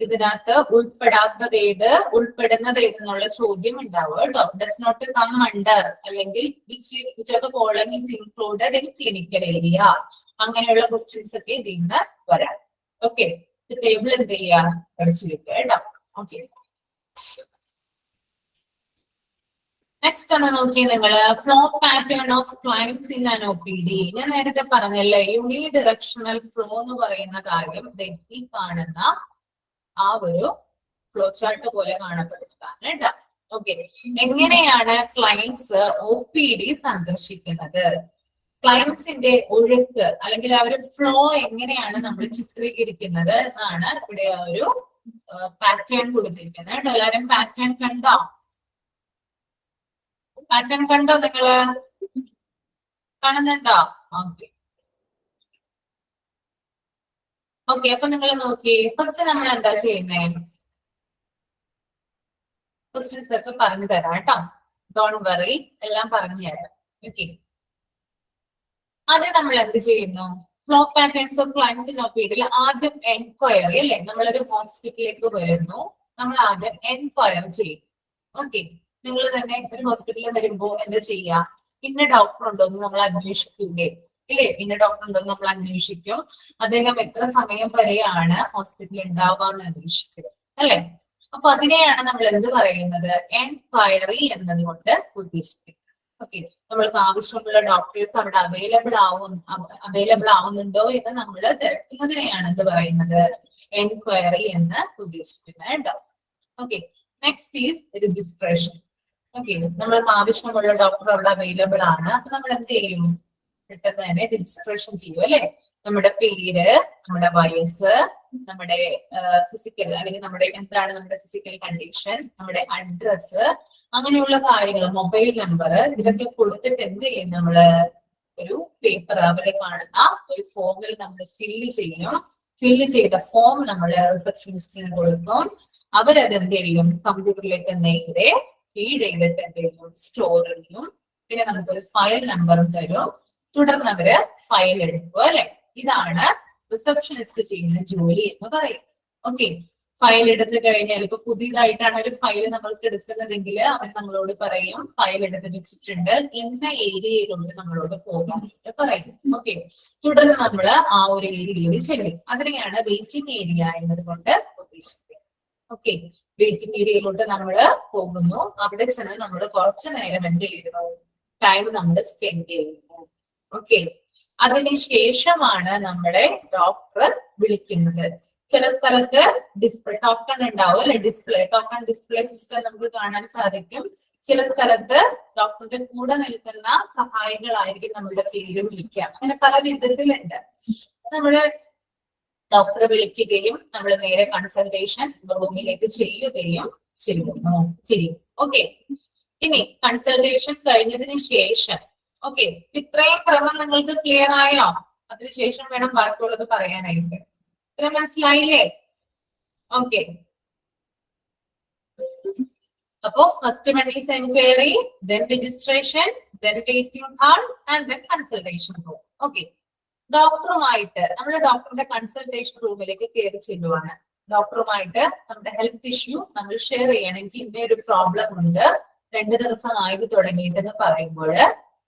ഇതിനകത്ത് ഉൾപ്പെടാത്തത് ഏത്, ഉൾപ്പെടുന്നത് ഏതെന്നുള്ള ചോദ്യം ഉണ്ടാവുക കേട്ടോ. ഡസ് നോട്ട് കം അണ്ടർ, അല്ലെങ്കിൽ which of the following is included in clinical area, അങ്ങനെയുള്ള ക്വസ്റ്റ്യൻസ് ഒക്കെ ഇതിൽ നിന്ന് വരാം. ഓക്കെ, ടേബിൾ എന്ത് ചെയ്യാ, പഠിച്ചു വെക്കുക കേട്ടോ. ഓക്കെ, നെക്സ്റ്റ് ഒന്ന് നോക്കി നിങ്ങള്, flow pattern of climbs in an OPD. ഞാൻ നേരത്തെ പറഞ്ഞല്ലേ, യൂണി ഡയറക്ഷണൽ ഫ്ലോ എന്ന് പറയുന്ന കാര്യം ഈ കാണുന്ന ആ ഒരു ഫ്ലോ ചാർട്ട് പോലെ കാണപ്പെടുന്നതാണ് കേട്ടോ. ഓക്കെ, എങ്ങനെയാണ് ക്ലൈംസ് OPD സന്ദർശിക്കുന്നത്? ക്ലൈംസിന്റെ ഒഴുക്ക് അല്ലെങ്കിൽ ആ ഒരു ഫ്ലോ എങ്ങനെയാണ് നമ്മൾ ചിത്രീകരിക്കുന്നത് എന്നാണ് ഇവിടെ ആ ഒരു പാറ്റേൺ കൊടുത്തിരിക്കുന്നത് കേട്ടോ. എല്ലാരും പാറ്റേൺ കണ്ടോ? പാറ്റേൺ കണ്ടോ നിങ്ങള്? കാണുന്നുണ്ടോ? ഓക്കെ ഓക്കെ, അപ്പൊ നിങ്ങൾ നോക്കി, ഫസ്റ്റ് നമ്മൾ എന്താ ചെയ്യുന്നേ? ക്വസ്റ്റ്യൻസ് ഒക്കെ പറഞ്ഞു തരാം കേട്ടോ, ഡോണ്ട് വറി, എല്ലാം പറഞ്ഞു തരാം. ഓക്കെ, ആദ്യം നമ്മൾ എന്ത് ചെയ്യുന്നു? Flow patterns of climbs in OPD. ആദ്യം എൻക്വയറി അല്ലെ, നമ്മളൊരു ഹോസ്പിറ്റലിലേക്ക് വരുന്നു, നമ്മൾ ആദ്യം എൻക്വയർ ചെയ്യും. ഓക്കെ, നിങ്ങൾ തന്നെ ഒരു ഹോസ്പിറ്റലിൽ വരുമ്പോ എന്താ ചെയ്യാ? ഇന്ന ഡോക്ടർ ഉണ്ടോ എന്ന് നമ്മൾ അന്വേഷിക്കൂലേ? ഇല്ലേ, ഇന്ന ഡോക്ടർ ഉണ്ടോ എന്ന് നമ്മൾ അന്വേഷിക്കും. അദ്ദേഹം എത്ര സമയം വരെയാണ് ഹോസ്പിറ്റലിൽ ഉണ്ടാവുക എന്ന് അന്വേഷിക്കും അല്ലെ. അപ്പൊ അതിനെയാണ് നമ്മൾ എന്ത് പറയുന്നത്? എൻക്വയറി എന്നതുകൊണ്ട് ഉദ്ദേശിക്കുന്നത്. ഓക്കെ, നമ്മൾക്ക് ആവശ്യമുള്ള ഡോക്ടേഴ്സ് അവിടെ അവൈലബിൾ ആവുന്നുണ്ടോ എന്ന് നമ്മൾ തിരക്കുന്നതിനെയാണ് എന്ത് പറയുന്നത്? എൻക്വയറി എന്ന് ഉദ്ദേശിക്കുന്നത് കേട്ടോ. Okay, next is registration. Okay, നമ്മൾക്ക് ആവശ്യമുള്ള ഡോക്ടർ അവിടെ അവൈലബിൾ ആണ്, അപ്പൊ നമ്മൾ എന്ത് ചെയ്യും? പെട്ടെന്ന് തന്നെ രജിസ്ട്രേഷൻ ചെയ്യും അല്ലെ. നമ്മുടെ പേര്, നമ്മുടെ വയസ്സ്, നമ്മുടെ ഫിസിക്കൽ അല്ലെങ്കിൽ നമ്മുടെ എന്താണ് നമ്മുടെ ഫിസിക്കൽ കണ്ടീഷൻ, നമ്മുടെ അഡ്രസ്, അങ്ങനെയുള്ള കാര്യങ്ങൾ, മൊബൈൽ നമ്പർ, ഇതൊക്കെ കൊടുത്തിട്ട് എന്ത് ചെയ്യും? നമ്മള് ഒരു പേപ്പർ അവിടെ കാണുന്ന ഒരു ഫോമിൽ നമ്മൾ ഫില്ല് ചെയ്യും. ഫില്ല് ചെയ്ത ഫോം നമ്മൾ റിസപ്ഷനിസ്റ്റിന് കൊടുക്കും. അവരത് എന്ത് ചെയ്യും? കമ്പ്യൂട്ടറിലേക്ക് നേരെ ഫീഡ് ചെയ്തിട്ട് എന്ത് ചെയ്യും? സ്റ്റോർ ചെയ്യും. പിന്നെ നമുക്കൊരു ഫയൽ നമ്പറും തരും. തുടർന്ന് അവര് ഫയൽ എടുക്കും അല്ലെ. ഇതാണ് റിസപ്ഷനിസ്റ്റ് ചെയ്യുന്ന ജോലി എന്ന് പറയുന്നത്. ഓക്കെ, ഫയൽ എടുത്തു കഴിഞ്ഞാൽ ഇപ്പൊ പുതിയതായിട്ടാണ് ഒരു ഫയൽ നമ്മൾക്ക് എടുക്കുന്നതെങ്കിൽ അവർ നമ്മളോട് പറയും ഫയൽ എടുത്ത് വെച്ചിട്ടുണ്ട് ഇന്ന ഏരിയയിലോട്ട് നമ്മളോട് പോകാനായിട്ട് പറയും. ഓക്കെ, തുടർന്ന് നമ്മൾ ആ ഒരു ഏരിയയിൽ ചെല്ലും. അതിനെയാണ് വെയിറ്റിംഗ് ഏരിയ എന്നതുകൊണ്ട് ഉദ്ദേശിക്കുന്നത്. ഓക്കെ, വെയിറ്റിംഗ് ഏരിയയിലോട്ട് നമ്മൾ പോകുന്നു. അവിടെ ചെന്ന് നമ്മൾ കുറച്ചു നേരം എന്ത് ചെയ്യുന്നു, ടൈം നമ്മൾ സ്പെൻഡ് ചെയ്യുന്നു. ഓക്കെ, അതിനുശേഷമാണ് നമ്മളെ ഡോക്ടർ വിളിക്കുന്നത്. ചില സ്ഥലത്ത് ഡിസ്പ്ലേ ടോക്കൺ ഉണ്ടാവും അല്ലെ, ഡിസ്പ്ലേ സിസ്റ്റം നമുക്ക് കാണാൻ സാധിക്കും. ചില സ്ഥലത്ത് ഡോക്ടറുടെ കൂടെ നിൽക്കുന്ന സഹായികളായിരിക്കും നമ്മളുടെ പേര് വിളിക്കുക. അങ്ങനെ പല വിധത്തിലുണ്ട്. നമ്മള് ഡോക്ടറെ വിളിക്കുകയും നമ്മൾ നേരെ കൺസൾട്ടേഷൻ റൂമിലേക്ക് ചെയ്യുകയും ചെയ്യും. ഓക്കെ, ഇനി കൺസൾട്ടേഷൻ കഴിഞ്ഞതിന് ശേഷം ഓക്കെ, ഇത്രയും ക്രമം നിങ്ങൾക്ക് ക്ലിയർ ആയോ? അതിനുശേഷം വേണം ബാക്കിയുള്ളത് പറയാനായിട്ട്. ഇത്ര മനസ്സിലായില്ലേ? ഓക്കെ, അപ്പോ first one is enquiry, then registration, then waiting hall and then consultation room. Okay, ഡോക്ടറുമായിട്ട് നമ്മൾ ഡോക്ടറുടെ കൺസൾട്ടേഷൻ റൂമിലേക്ക് കയറി ചെല്ലുവാണ്. ഡോക്ടറുമായിട്ട് നമ്മുടെ ഹെൽത്ത് ഇഷ്യൂ നമ്മൾ ഷെയർ ചെയ്യണമെങ്കിൽ ഇന്ന ഒരു പ്രോബ്ലം ഉണ്ട്, 2 ദിവസമായത് തുടങ്ങിയിട്ടെന്ന് പറയുമ്പോൾ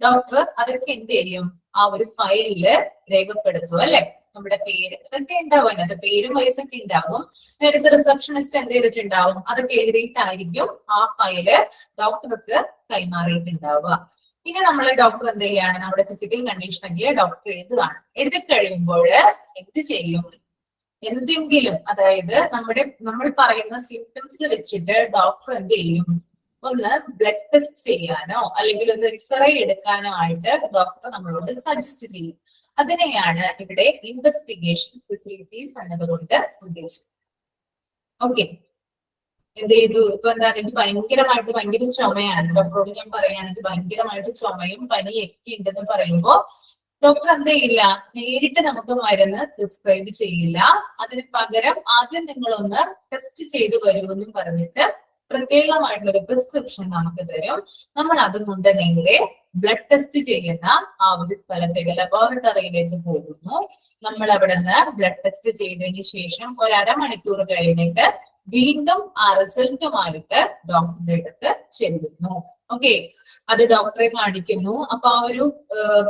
ഡോക്ടർ അതൊക്കെ എന്ത് ചെയ്യും, ആ ഒരു ഫയലില് രേഖപ്പെടുത്തും അല്ലെ. നമ്മുടെ പേര് അതൊക്കെ ഉണ്ടാവും, അതിനകത്ത് പേരും വയസ്സൊക്കെ ഉണ്ടാകും. നേരത്തെ റിസപ്ഷനിസ്റ്റ് എന്ത് ചെയ്തിട്ടുണ്ടാവും, അതൊക്കെ എഴുതിയിട്ടായിരിക്കും ആ ഫയല് ഡോക്ടർക്ക് കൈമാറിയിട്ടുണ്ടാവുക. ഇനി നമ്മൾ ഡോക്ടർ എന്ത് ചെയ്യാണ്, നമ്മുടെ ഫിസിക്കൽ കണ്ടീഷനൊക്കെ ഡോക്ടർ എഴുതുകയാണ്. എഴുതി കഴിയുമ്പോൾ എന്ത് ചെയ്യും, എന്തെങ്കിലും അതായത് നമ്മൾ പറയുന്ന സിംറ്റംസ് വെച്ചിട്ട് ഡോക്ടർ എന്ത് ചെയ്യും, ഒന്ന് ബ്ലഡ് ടെസ്റ്റ് ചെയ്യാനോ അല്ലെങ്കിൽ ഒന്ന് എക്സ്റേ എടുക്കാനോ ആയിട്ട് ഡോക്ടർ നമ്മളോട് സജസ്റ്റ് ചെയ്യും. അതിനെയാണ് ഇവിടെ ഇൻവെസ്റ്റിഗേഷൻ ഫെസിലിറ്റീസ് എന്നതുകൊണ്ട് ഉദ്ദേശിക്കുന്നത്. ഓക്കെ, എന്ത് ചെയ്തു, ഇപ്പൊ എന്താണ്, എനിക്ക് ഭയങ്കര ചുമയാണ്, ഡോക്ടറോട് ഞാൻ പറയുകയാണെങ്കിൽ ഭയങ്കരമായിട്ട് ചുമയും പനിയൊക്കെ ഉണ്ടെന്ന് പറയുമ്പോ ഡോക്ടർ എന്ത് ചെയ്യില്ല, നേരിട്ട് നമുക്ക് മരുന്ന് പ്രിസ്ക്രൈബ് ചെയ്യില്ല. അതിന് പകരം ആദ്യം നിങ്ങളൊന്ന് ടെസ്റ്റ് ചെയ്ത് വരുമെന്നും പറഞ്ഞിട്ട് പ്രത്യേകമായിട്ടുള്ള പ്രിസ്ക്രിപ്ഷൻ നമുക്ക് തരും. നമ്മൾ അതുകൊണ്ട് നേരെ ബ്ലഡ് ടെസ്റ്റ് ചെയ്യുന്ന ആ ഒരു സ്ഥലത്തേക്ക് ലബോറട്ടറിയിലേക്ക് പോകുന്നു. നമ്മൾ അവിടെ നിന്ന് ബ്ലഡ് ടെസ്റ്റ് ചെയ്തതിന് ശേഷം 1/2 മണിക്കൂർ കഴിഞ്ഞിട്ട് വീണ്ടും ആ റിസൾട്ടുമായിട്ട് ഡോക്ടറുടെ അടുത്ത് ചെല്ലുന്നു. ഓക്കെ, അത് ഡോക്ടറെ കാണിക്കുന്നു. അപ്പൊ ആ ഒരു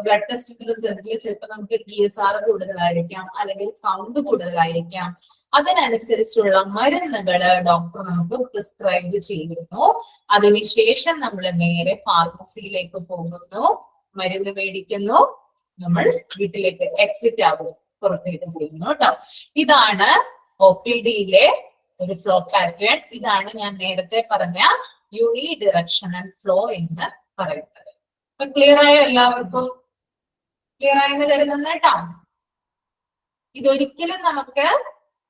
ബ്ലഡ് ടെസ്റ്റിന്റെ റിസൾട്ടിൽ ചിലപ്പോൾ നമുക്ക് ESR കൂടുതലായിരിക്കാം, അല്ലെങ്കിൽ കൗണ്ട് കൂടുതലായിരിക്കാം. അതിനനുസരിച്ചുള്ള മരുന്നുകൾ ഡോക്ടർ നമുക്ക് പ്രിസ്ക്രൈബ് ചെയ്യുന്നു. അതിനുശേഷം നമ്മൾ നേരെ ഫാർമസിയിലേക്ക് പോകുന്നു, മരുന്ന് മേടിക്കുന്നു, നമ്മൾ വീട്ടിലേക്ക് എക്സിറ്റ് ആകും, പുറത്തേക്ക് പോകുന്നു കേട്ടോ. ഇതാണ് OPD-യിലെ ഒരു ഫ്ലോ പാറ്റേൺ. ഇതാണ് ഞാൻ നേരത്തെ പറഞ്ഞ യൂണി ഡിറക്ഷണൽ ഫ്ലോ എന്ന് പറയുന്നത്. അപ്പൊ ക്ലിയർ ആയോ എല്ലാവർക്കും? ക്ലിയർ ആയെന്ന് കരുതുന്ന കേട്ടോ. ഇതൊരിക്കലും നമുക്ക്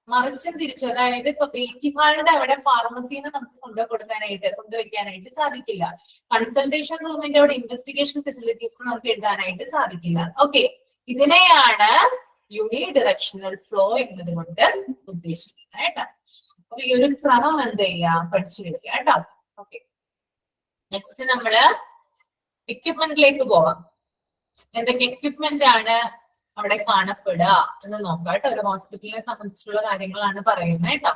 മറിച്ചും തിരിച്ചു, അതായത് ഇപ്പൊ വെയിറ്റിംഗ് ഹാളിന്റെ അവിടെ ഫാർമസിന്ന് നമുക്ക് കൊണ്ടുവയ്ക്കാനായിട്ട് സാധിക്കില്ല. കൺസൾട്ടേഷൻ റൂമിന്റെ അവിടെ ഇൻവെസ്റ്റിഗേഷൻ ഫെസിലിറ്റീസ് നമുക്ക് എഴുതാനായിട്ട് സാധിക്കില്ല. ഓക്കെ, ഇതിനെയാണ് യൂണി ഡിറക്ഷണൽ ഫ്ലോ എന്നതുകൊണ്ട് ഉദ്ദേശിക്കുന്നത് കേട്ടോ. അപ്പൊ ഈ ഒരു ക്രമം എന്ത് ചെയ്യാം, പഠിച്ചു വെക്കുക കേട്ടോ. ഓക്കെ, നെക്സ്റ്റ് നമ്മള് എക്യുപ്മെന്റിലേക്ക് പോവാം. എന്തൊക്കെ എക്യുപ്മെന്റ് ആണ് അവിടെ കാണപ്പെടുക എന്ന് നോക്കാം കേട്ടോ. ഒരു ഹോസ്പിറ്റലിനെ സംബന്ധിച്ചുള്ള കാര്യങ്ങളാണ് പറയുന്നത് കേട്ടോ.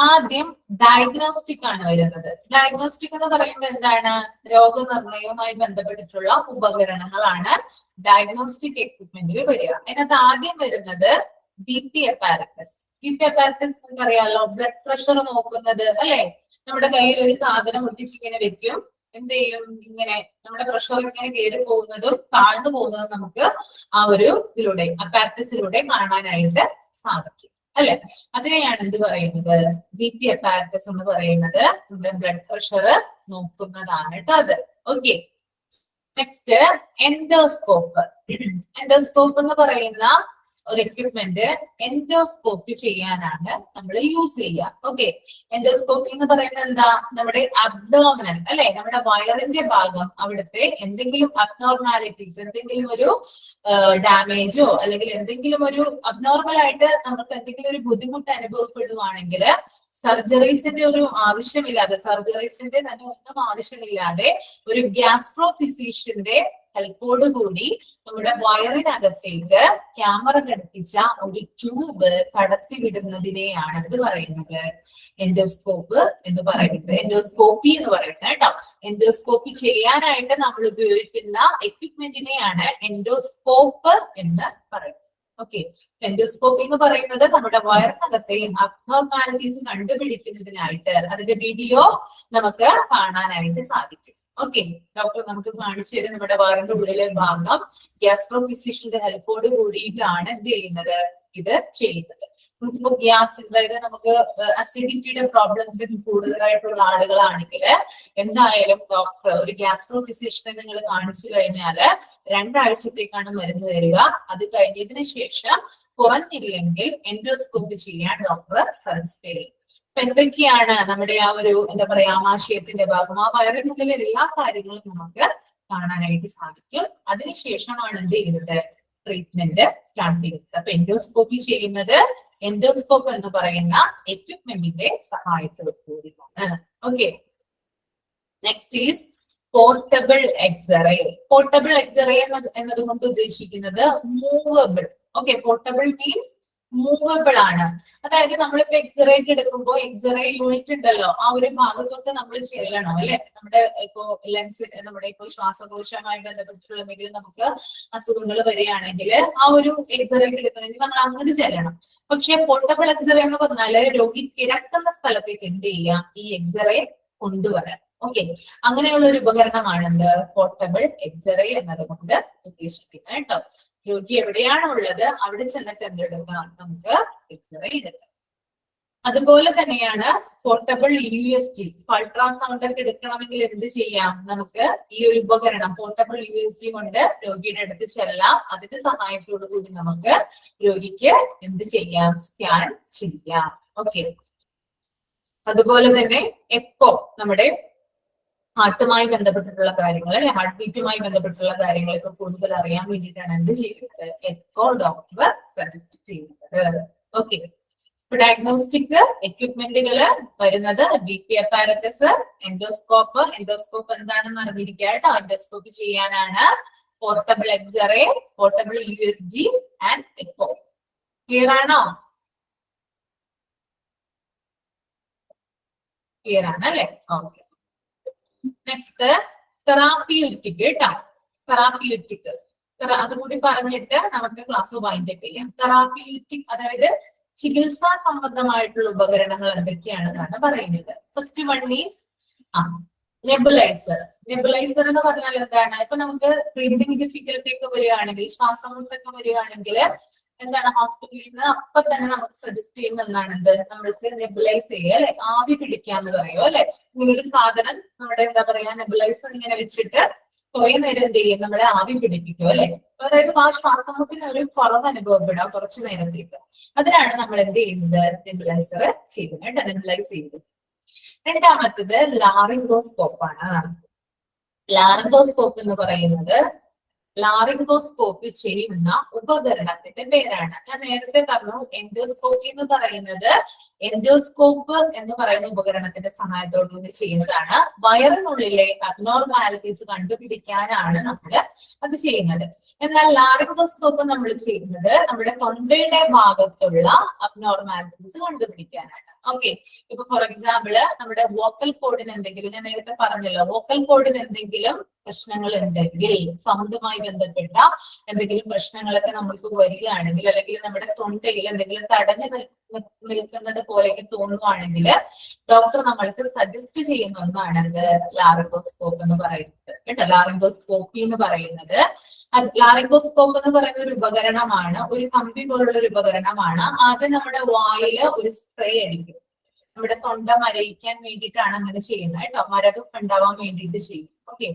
ആദ്യം ഡയഗ്നോസ്റ്റിക് ആണ് വരുന്നത്. ഡയഗ്നോസ്റ്റിക് എന്ന് പറയുമ്പോൾ എന്താണ്, രോഗനിർണയവുമായി ബന്ധപ്പെട്ടിട്ടുള്ള ഉപകരണങ്ങളാണ് ഡയഗ്നോസ്റ്റിക് എക്യുപ്മെന്റിൽ വരിക. അതിനകത്ത് ആദ്യം വരുന്നത് BP അപ്പാരറ്റസ്. BP അപ്പാരറ്റസ് നിങ്ങൾക്ക് അറിയാമല്ലോ, ബ്ലഡ് പ്രഷർ നോക്കുന്നത് അല്ലെ. നമ്മുടെ കയ്യിൽ ഒരു സാധനം ഒട്ടിച്ചിങ്ങനെ വെക്കും, എന്ത് ചെയ്യും, ഇങ്ങനെ നമ്മുടെ പ്രഷർ ഇങ്ങനെ കയറി പോകുന്നതും താഴ്ന്നു പോകുന്നതും നമുക്ക് ആ ഒരു ഇതിലൂടെ അപ്പാരറ്റസിലൂടെ കാണാനായിട്ട് സാധിക്കും അല്ലെ. അതിനെയാണ് എന്ത് പറയുന്നത്, BP അപ്പാരറ്റസ് എന്ന് പറയുന്നത്. നമ്മുടെ ബ്ലഡ് പ്രഷർ നോക്കുന്നതാണ് കേട്ടോ അത്. Okay, next endoscope. എൻഡോസ്കോപ്പ് എന്ന് പറയുന്ന ഒരു എക്യുപ്മെന്റ് എൻഡോസ്കോപ്പി ചെയ്യാനാണ് നമ്മൾ യൂസ് ചെയ്യുക. ഓക്കെ, എൻഡോസ്കോപ്പി എന്ന് പറയുന്നത് എന്താ, നമ്മുടെ അബ്ഡോമിനൽ അല്ലെ, നമ്മുടെ വയറിന്റെ ഭാഗം, അവിടുത്തെ എന്തെങ്കിലും അബ്നോർമാലിറ്റീസ്, എന്തെങ്കിലും ഒരു ഡാമേജോ അല്ലെങ്കിൽ എന്തെങ്കിലും ഒരു അബ്നോർമൽ ആയിട്ട് നമുക്ക് എന്തെങ്കിലും ഒരു ബുദ്ധിമുട്ട് അനുഭവപ്പെടുവാണെങ്കിൽ സർജറീസിന്റെ ഒരു ആവശ്യമില്ലാതെ, സർജറീസിന്റെ തന്നെ ഒന്നും ആവശ്യമില്ലാതെ ഒരു ഗ്യാസ്ട്രോ ഫിസിഷ്യന്റെ ഹെൽപ്പോട് കൂടി നമ്മുടെ വയറിനകത്തേക്ക് ക്യാമറ ഘടിപ്പിച്ച ഒരു ട്യൂബ് കടത്തിവിടുന്നതിനെയാണ് എന്ത് പറയുന്നത്? എൻഡോസ്കോപ്പ് എന്ന് പറയുന്നത്. എൻഡോസ്കോപ്പി എന്ന് പറയുന്നത് കേട്ടോ. എൻഡോസ്കോപ്പി ചെയ്യാനായിട്ട് നമ്മൾ ഉപയോഗിക്കുന്ന എക്യുപ്മെന്റിനെയാണ് എൻഡോസ്കോപ്പ് എന്ന് പറയുന്നത്. ഓക്കെ, എൻഡോസ്കോപ്പി എന്ന് പറയുന്നത് നമ്മുടെ വയറിനകത്തെയും അബ്നോർമാലിറ്റീസ് കണ്ടുപിടിക്കുന്നതിനായിട്ട് അതിന്റെ വീഡിയോ നമുക്ക് കാണാനായിട്ട് സാധിക്കും. ഓക്കെ, ഡോക്ടർ നമുക്ക് കാണിച്ചു തരും നമ്മുടെ വയറിന്റെ ഉള്ളിലെ ഭാഗം ഗ്യാസ്ട്രോഫിസിഷ്യന്റെ ഹെൽപ്പോട് കൂടിയിട്ടാണ് എന്ത് ചെയ്യുന്നത്? ഇത് ചെയ്യുന്നത്. നമുക്കിപ്പോ ഗ്യാസ്, അതായത് നമുക്ക് അസിഡിറ്റിയുടെ പ്രോബ്ലംസ് കൂടുതലായിട്ടുള്ള ആളുകളാണെങ്കിൽ എന്തായാലും ഡോക്ടർ ഒരു ഗ്യാസ്ട്രോഫിസിഷ്യനെ നിങ്ങൾ കാണിച്ചു കഴിഞ്ഞാല് 2 ആഴ്ചത്തേക്കാണ് മരുന്ന് തരിക. അത് കഴിഞ്ഞതിന് ശേഷം കുറഞ്ഞില്ലെങ്കിൽ എൻഡോസ്കോപ്പി ചെയ്യാൻ ഡോക്ടർ സജസ്റ്റ് ചെയ്യും. അപ്പൊ എന്തൊക്കെയാണ് നമ്മുടെ ആ ഒരു എന്താ പറയാ ആമാശയത്തിന്റെ ഭാഗം, ആ വയറിനുള്ളിലെ എല്ലാ കാര്യങ്ങളും നമുക്ക് കാണാനായിട്ട് സാധിക്കും. അതിനുശേഷമാണ് എന്ത് ചെയ്യുന്നത്? ട്രീറ്റ്മെന്റ് സ്റ്റാർട്ട് ചെയ്യുന്നത്. അപ്പൊ എൻഡോസ്കോപ്പി ചെയ്യുന്നത് എൻഡോസ്കോപ്പ് എന്ന് പറയുന്ന എക്യുപ്മെന്റിന്റെ സഹായത്തോടു കൂടിയാണ്. Okay, next is portable x-ray. Portable x-ray എന്നതുകൊണ്ട് ഉദ്ദേശിക്കുന്നത് movable. Okay, portable means movable ആണ്. അതായത് നമ്മളിപ്പോ എക്സ്റേ ഒക്കെ എടുക്കുമ്പോൾ എക്സ്റേ യൂണിറ്റ് ഉണ്ടല്ലോ, ആ ഒരു ഭാഗത്തോട്ട് നമ്മൾ ചെല്ലണം അല്ലെ. നമ്മുടെ ഇപ്പോ ലെൻസ്, നമ്മുടെ ഇപ്പോ ശ്വാസകോശവുമായി ബന്ധപ്പെട്ടിട്ടുള്ള എന്തെങ്കിലും നമുക്ക് അസുഖങ്ങൾ വരികയാണെങ്കിൽ ആ ഒരു എക്സ്റേ ഒക്കെ എടുക്കണമെങ്കിൽ നമ്മൾ അങ്ങോട്ട് ചെല്ലണം. പക്ഷെ പോർട്ടബിൾ എക്സ്റേ എന്ന് പറഞ്ഞാല് രോഗി കിടക്കുന്ന സ്ഥലത്തേക്ക് എന്ത് ചെയ്യാം? ഈ എക്സ്റേ കൊണ്ടുവരാം. ഓക്കെ, അങ്ങനെയുള്ള ഒരു ഉപകരണമാണ് എന്ത്? പോർട്ടബിൾ എക്സ്റേ എന്നതുകൊണ്ട് ഉദ്ദേശിക്കുന്നത് കേട്ടോ. രോഗി എവിടെയാണോ ഉള്ളത് അവിടെ ചെന്നിട്ട് എന്തെടുക്കാം? നമുക്ക് എക്സ്റേ എടുക്കാം. അതുപോലെ തന്നെയാണ് പോർട്ടബിൾ USG. അൾട്രാസൗണ്ട് ഒക്കെ എടുക്കണമെങ്കിൽ എന്ത് ചെയ്യാം? നമുക്ക് ഈ ഒരു ഉപകരണം പോർട്ടബിൾ USG കൊണ്ട് രോഗിയുടെ അടുത്ത് ചെല്ലാം. അതിന്റെ സഹായത്തോടു കൂടി നമുക്ക് രോഗിക്ക് എന്ത് ചെയ്യാം? സ്കാൻ ചെയ്യാം. ഓക്കെ, അതുപോലെ തന്നെ എക്കോ, നമ്മുടെ ഹാർട്ടുമായി ബന്ധപ്പെട്ടിട്ടുള്ള കാര്യങ്ങൾ, ഹാർട്ട് ബീറ്റുമായി ബന്ധപ്പെട്ടിട്ടുള്ള കാര്യങ്ങളൊക്കെ കൂടുതൽ അറിയാൻ വേണ്ടിയിട്ടാണ് എന്ത് ചെയ്യുന്നത്? എക്കോ ഡോക്ടർ സജസ്റ്റ് ചെയ്യുന്നത്. ഓക്കെ, ഇപ്പൊ ഡയഗ്നോസ്റ്റിക് എക്യുപ്മെന്റുകൾ വരുന്നത് BP അപ്പാരറ്റസ്, എൻഡോസ്കോപ്പ്. എൻഡോസ്കോപ്പ് എന്താണെന്ന് അറിഞ്ഞിരിക്കുക കേട്ടോ. എൻഡോസ്കോപ്പ് ചെയ്യാനാണ് portable x-ray, portable USG and echo. Clear ആണോ? ക്ലിയർ ആണ് അല്ലെ? ഓക്കെ, നെക്സ്റ്റ് തെറാപ്യൂറ്റിക് കേട്ടോ. തെറാപ്യൂറ്റിക് അതുകൂടി പറഞ്ഞിട്ട് നമുക്ക് ക്ലാസ് വൈൻഡ് അപ്പ് ചെയ്യാം. തെറാപ്യൂറ്റിക് അതായത് ചികിത്സാ സംബന്ധമായിട്ടുള്ള ഉപകരണങ്ങൾ എന്തൊക്കെയാണെന്നാണ് പറയുന്നത്. First one is nebuliser. Nebuliser എന്ന് പറഞ്ഞാൽ എന്താണ്? ഇപ്പൊ നമുക്ക് ബ്രീതിങ് ഡിഫിക്കൽട്ടി ഒക്കെ വരികയാണെങ്കിൽ, ശ്വാസമുട്ടൊക്കെ വരികയാണെങ്കിൽ എന്താണ് ഹോസ്പിറ്റലിൽ നിന്ന് അപ്പൊ തന്നെ നമുക്ക് സജസ്റ്റ് ചെയ്യുന്ന എന്താണ്? എന്ത്? നമ്മൾക്ക് നെബുലൈസ് ചെയ്യുക അല്ലെ, ആവി പിടിക്കാന്ന് പറയോ അല്ലെ. ഇങ്ങനൊരു സാധനം നമ്മുടെ എന്താ പറയാ നെബുലൈസർ ഇങ്ങനെ വെച്ചിട്ട് കുറെ നേരം എന്ത് ചെയ്യും? നമ്മളെ ആവി പിടിപ്പിക്കും അല്ലെ. അതായത് ആ ശ്വാസമുട്ടിന് ഒരു കുറവ് അനുഭവപ്പെടാം കുറച്ചു നേരത്തേക്ക്. അതിനാണ് നമ്മൾ എന്ത് ചെയ്യുന്നത്? നെബുലൈസർ ചെയ്യുന്നത്, നെബുലൈസ് ചെയ്യുന്നത്. രണ്ടാമത്തത് ലാറിംഗോസ്കോപ്പ് ആണ്. ലാറിംഗോസ്കോപ്പ് എന്ന് പറയുന്നത് ലാറിംഗോസ്കോപ്പി ചെയ്യുന്ന ഉപകരണത്തിന്റെ പേരാണ്. ഞാൻ നേരത്തെ പറഞ്ഞു എൻഡോസ്കോപ്പി എന്ന് പറയുന്നത് എൻഡോസ്കോപ്പ് എന്ന് പറയുന്ന ഉപകരണത്തിന്റെ സഹായത്തോടുകൂടി ചെയ്യുന്നതാണ്. വയറിനുള്ളിലെ അബ്നോർമാലിറ്റീസ് കണ്ടുപിടിക്കാനാണ് നമ്മൾ അത് ചെയ്യുന്നത്. എന്നാൽ ലാറിംഗോസ്കോപ്പ് നമ്മൾ ചെയ്യുന്നത് നമ്മുടെ തൊണ്ടയുടെ ഭാഗത്തുള്ള അബ്നോർമാലിറ്റീസ് കണ്ടുപിടിക്കാനാണ്. ഓക്കെ, ഇപ്പൊ ഫോർ എക്സാമ്പിള് നമ്മുടെ വോക്കൽ കോഡിന് എന്തെങ്കിലും, ഞാൻ നേരത്തെ പറഞ്ഞല്ലോ, വോക്കൽ കോഡിന് എന്തെങ്കിലും പ്രശ്നങ്ങൾ ഉണ്ടെങ്കിൽ, സൗണ്ടുമായി ബന്ധപ്പെട്ട എന്തെങ്കിലും പ്രശ്നങ്ങളൊക്കെ നമ്മൾക്ക് വരികയാണെങ്കിൽ, അല്ലെങ്കിൽ നമ്മുടെ തൊണ്ടയിൽ എന്തെങ്കിലും തടഞ്ഞു നിൽക്കുന്നത് പോലെയൊക്കെ തോന്നുവാണെങ്കിൽ ഡോക്ടർ നമ്മൾക്ക് സജസ്റ്റ് ചെയ്യുന്ന ഒന്നാണ് എന്ത്? ലാറിംഗോസ്കോപ്പ് എന്ന് പറയുന്നത് കേട്ടോ. ലാറിംഗോസ്കോപ്പി എന്ന് പറയുന്നത്, ലാറിംഗോസ്കോപ്പ് എന്ന് പറയുന്ന ഒരു ഉപകരണമാണ്, ഒരു കമ്പി പോലുള്ള ഒരു ഉപകരണമാണ്. ആദ്യം നമ്മുടെ വായില് ഒരു സ്പ്രേ അടിക്കും. നമ്മുടെ തൊണ്ട മരയിക്കാൻ വേണ്ടിയിട്ടാണ് അങ്ങനെ ചെയ്യുന്നത് കേട്ടോ. മരവിപ്പ് ഉണ്ടാവാൻ വേണ്ടിയിട്ട് ചെയ്യും. ഓക്കെ,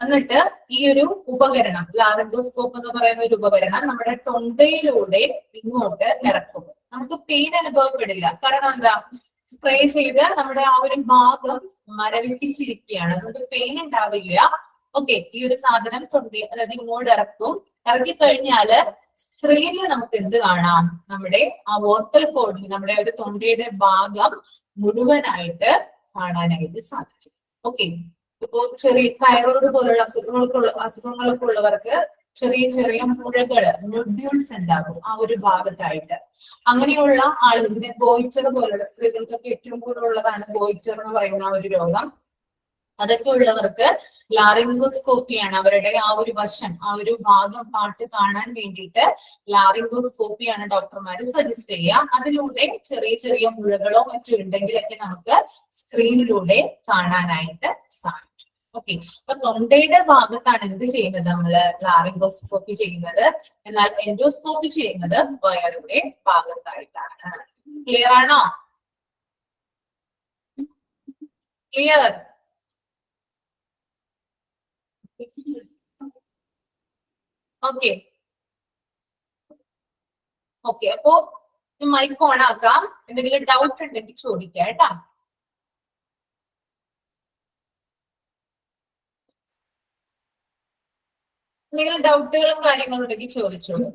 എന്നിട്ട് ഈ ഒരു ഉപകരണം ലാറിംഗോസ്കോപ്പ് എന്ന് പറയുന്ന ഒരു ഉപകരണം നമ്മുടെ തൊണ്ടയിലൂടെ ഇങ്ങോട്ട് ഇറക്കും. നമുക്ക് പെയിൻ അനുഭവപ്പെടില്ല. കാരണം എന്താ? സ്പ്രേ ചെയ്ത് നമ്മുടെ ആ ഒരു ഭാഗം മരവിപ്പിച്ചിരിക്കുകയാണ്, അതുകൊണ്ട് പെയിൻ ഉണ്ടാവില്ല. ഓക്കെ, ഈ ഒരു സാധനം അതായത് ഇങ്ങോട്ട് ഇറക്കും. ഇറക്കി കഴിഞ്ഞാല് സ്ക്രീനിൽ നമുക്ക് എന്ത് കാണാം? നമ്മുടെ ആ വോക്കൽ കോഡിൽ നമ്മുടെ ഒരു തൊണ്ടയുടെ ഭാഗം മുഴുവനായിട്ട് കാണാനായിട്ട് സാധിക്കും. ഓക്കെ, ഇപ്പോ ചെറിയ തൈറോയ്ഡ് പോലുള്ള അസുഖങ്ങളൊക്കെ ഉള്ളവർക്ക് ചെറിയ ചെറിയ മുഴകള് നൊഡ്യൂൾസ് ഉണ്ടാകും ആ ഒരു ഭാഗത്തായിട്ട്. അങ്ങനെയുള്ള ആളുകളുടെ ഗോയിറ്റർ പോലുള്ള സ്ത്രീകൾക്കൊക്കെ ഏറ്റവും കൂടുതലുള്ളതാണ് ഗോയിറ്റർ എന്ന് പറയുന്ന ഒരു രോഗം. അതൊക്കെ ഉള്ളവർക്ക് ലാറിംഗോസ്കോപ്പിയാണ് അവരുടെ ആ ഒരു വശം, ആ ഒരു ഭാഗം പാട്ട് കാണാൻ വേണ്ടിയിട്ട് ലാറിംഗോസ്കോപ്പിയാണ് ഡോക്ടർമാർ സജസ്റ്റ് ചെയ്യുക. അതിലൂടെ ചെറിയ ചെറിയ മുഴകളോ മറ്റോ ഉണ്ടെങ്കിലൊക്കെ നമുക്ക് സ്ക്രീനിലൂടെ കാണാനായിട്ട് സാധിക്കും. ഓക്കെ, അപ്പൊ തൊണ്ടയുടെ ഭാഗത്താണ് എന്ത് ചെയ്യുന്നത് നമ്മള് ലാറിംഗോസ്കോപ്പി ചെയ്യുന്നത്. എന്നാൽ എൻഡോസ്കോപ്പി ചെയ്യുന്നത് വയറിന്റെ ഭാഗത്തായിട്ടാണ്. ക്ലിയർ ആണോ? ക്ലിയർ? ഓക്കെ ഓക്കെ, അപ്പോ മൈക്ക് ഓൺ ആക്കാം. എന്തെങ്കിലും ഡൗട്ട് ഉണ്ടെങ്കിൽ ചോദിക്കാം കേട്ടാ. എന്തെങ്കിലും ഡൗട്ടുകളും കാര്യങ്ങളും ഉണ്ടെങ്കിൽ ചോദിച്ചോളൂ.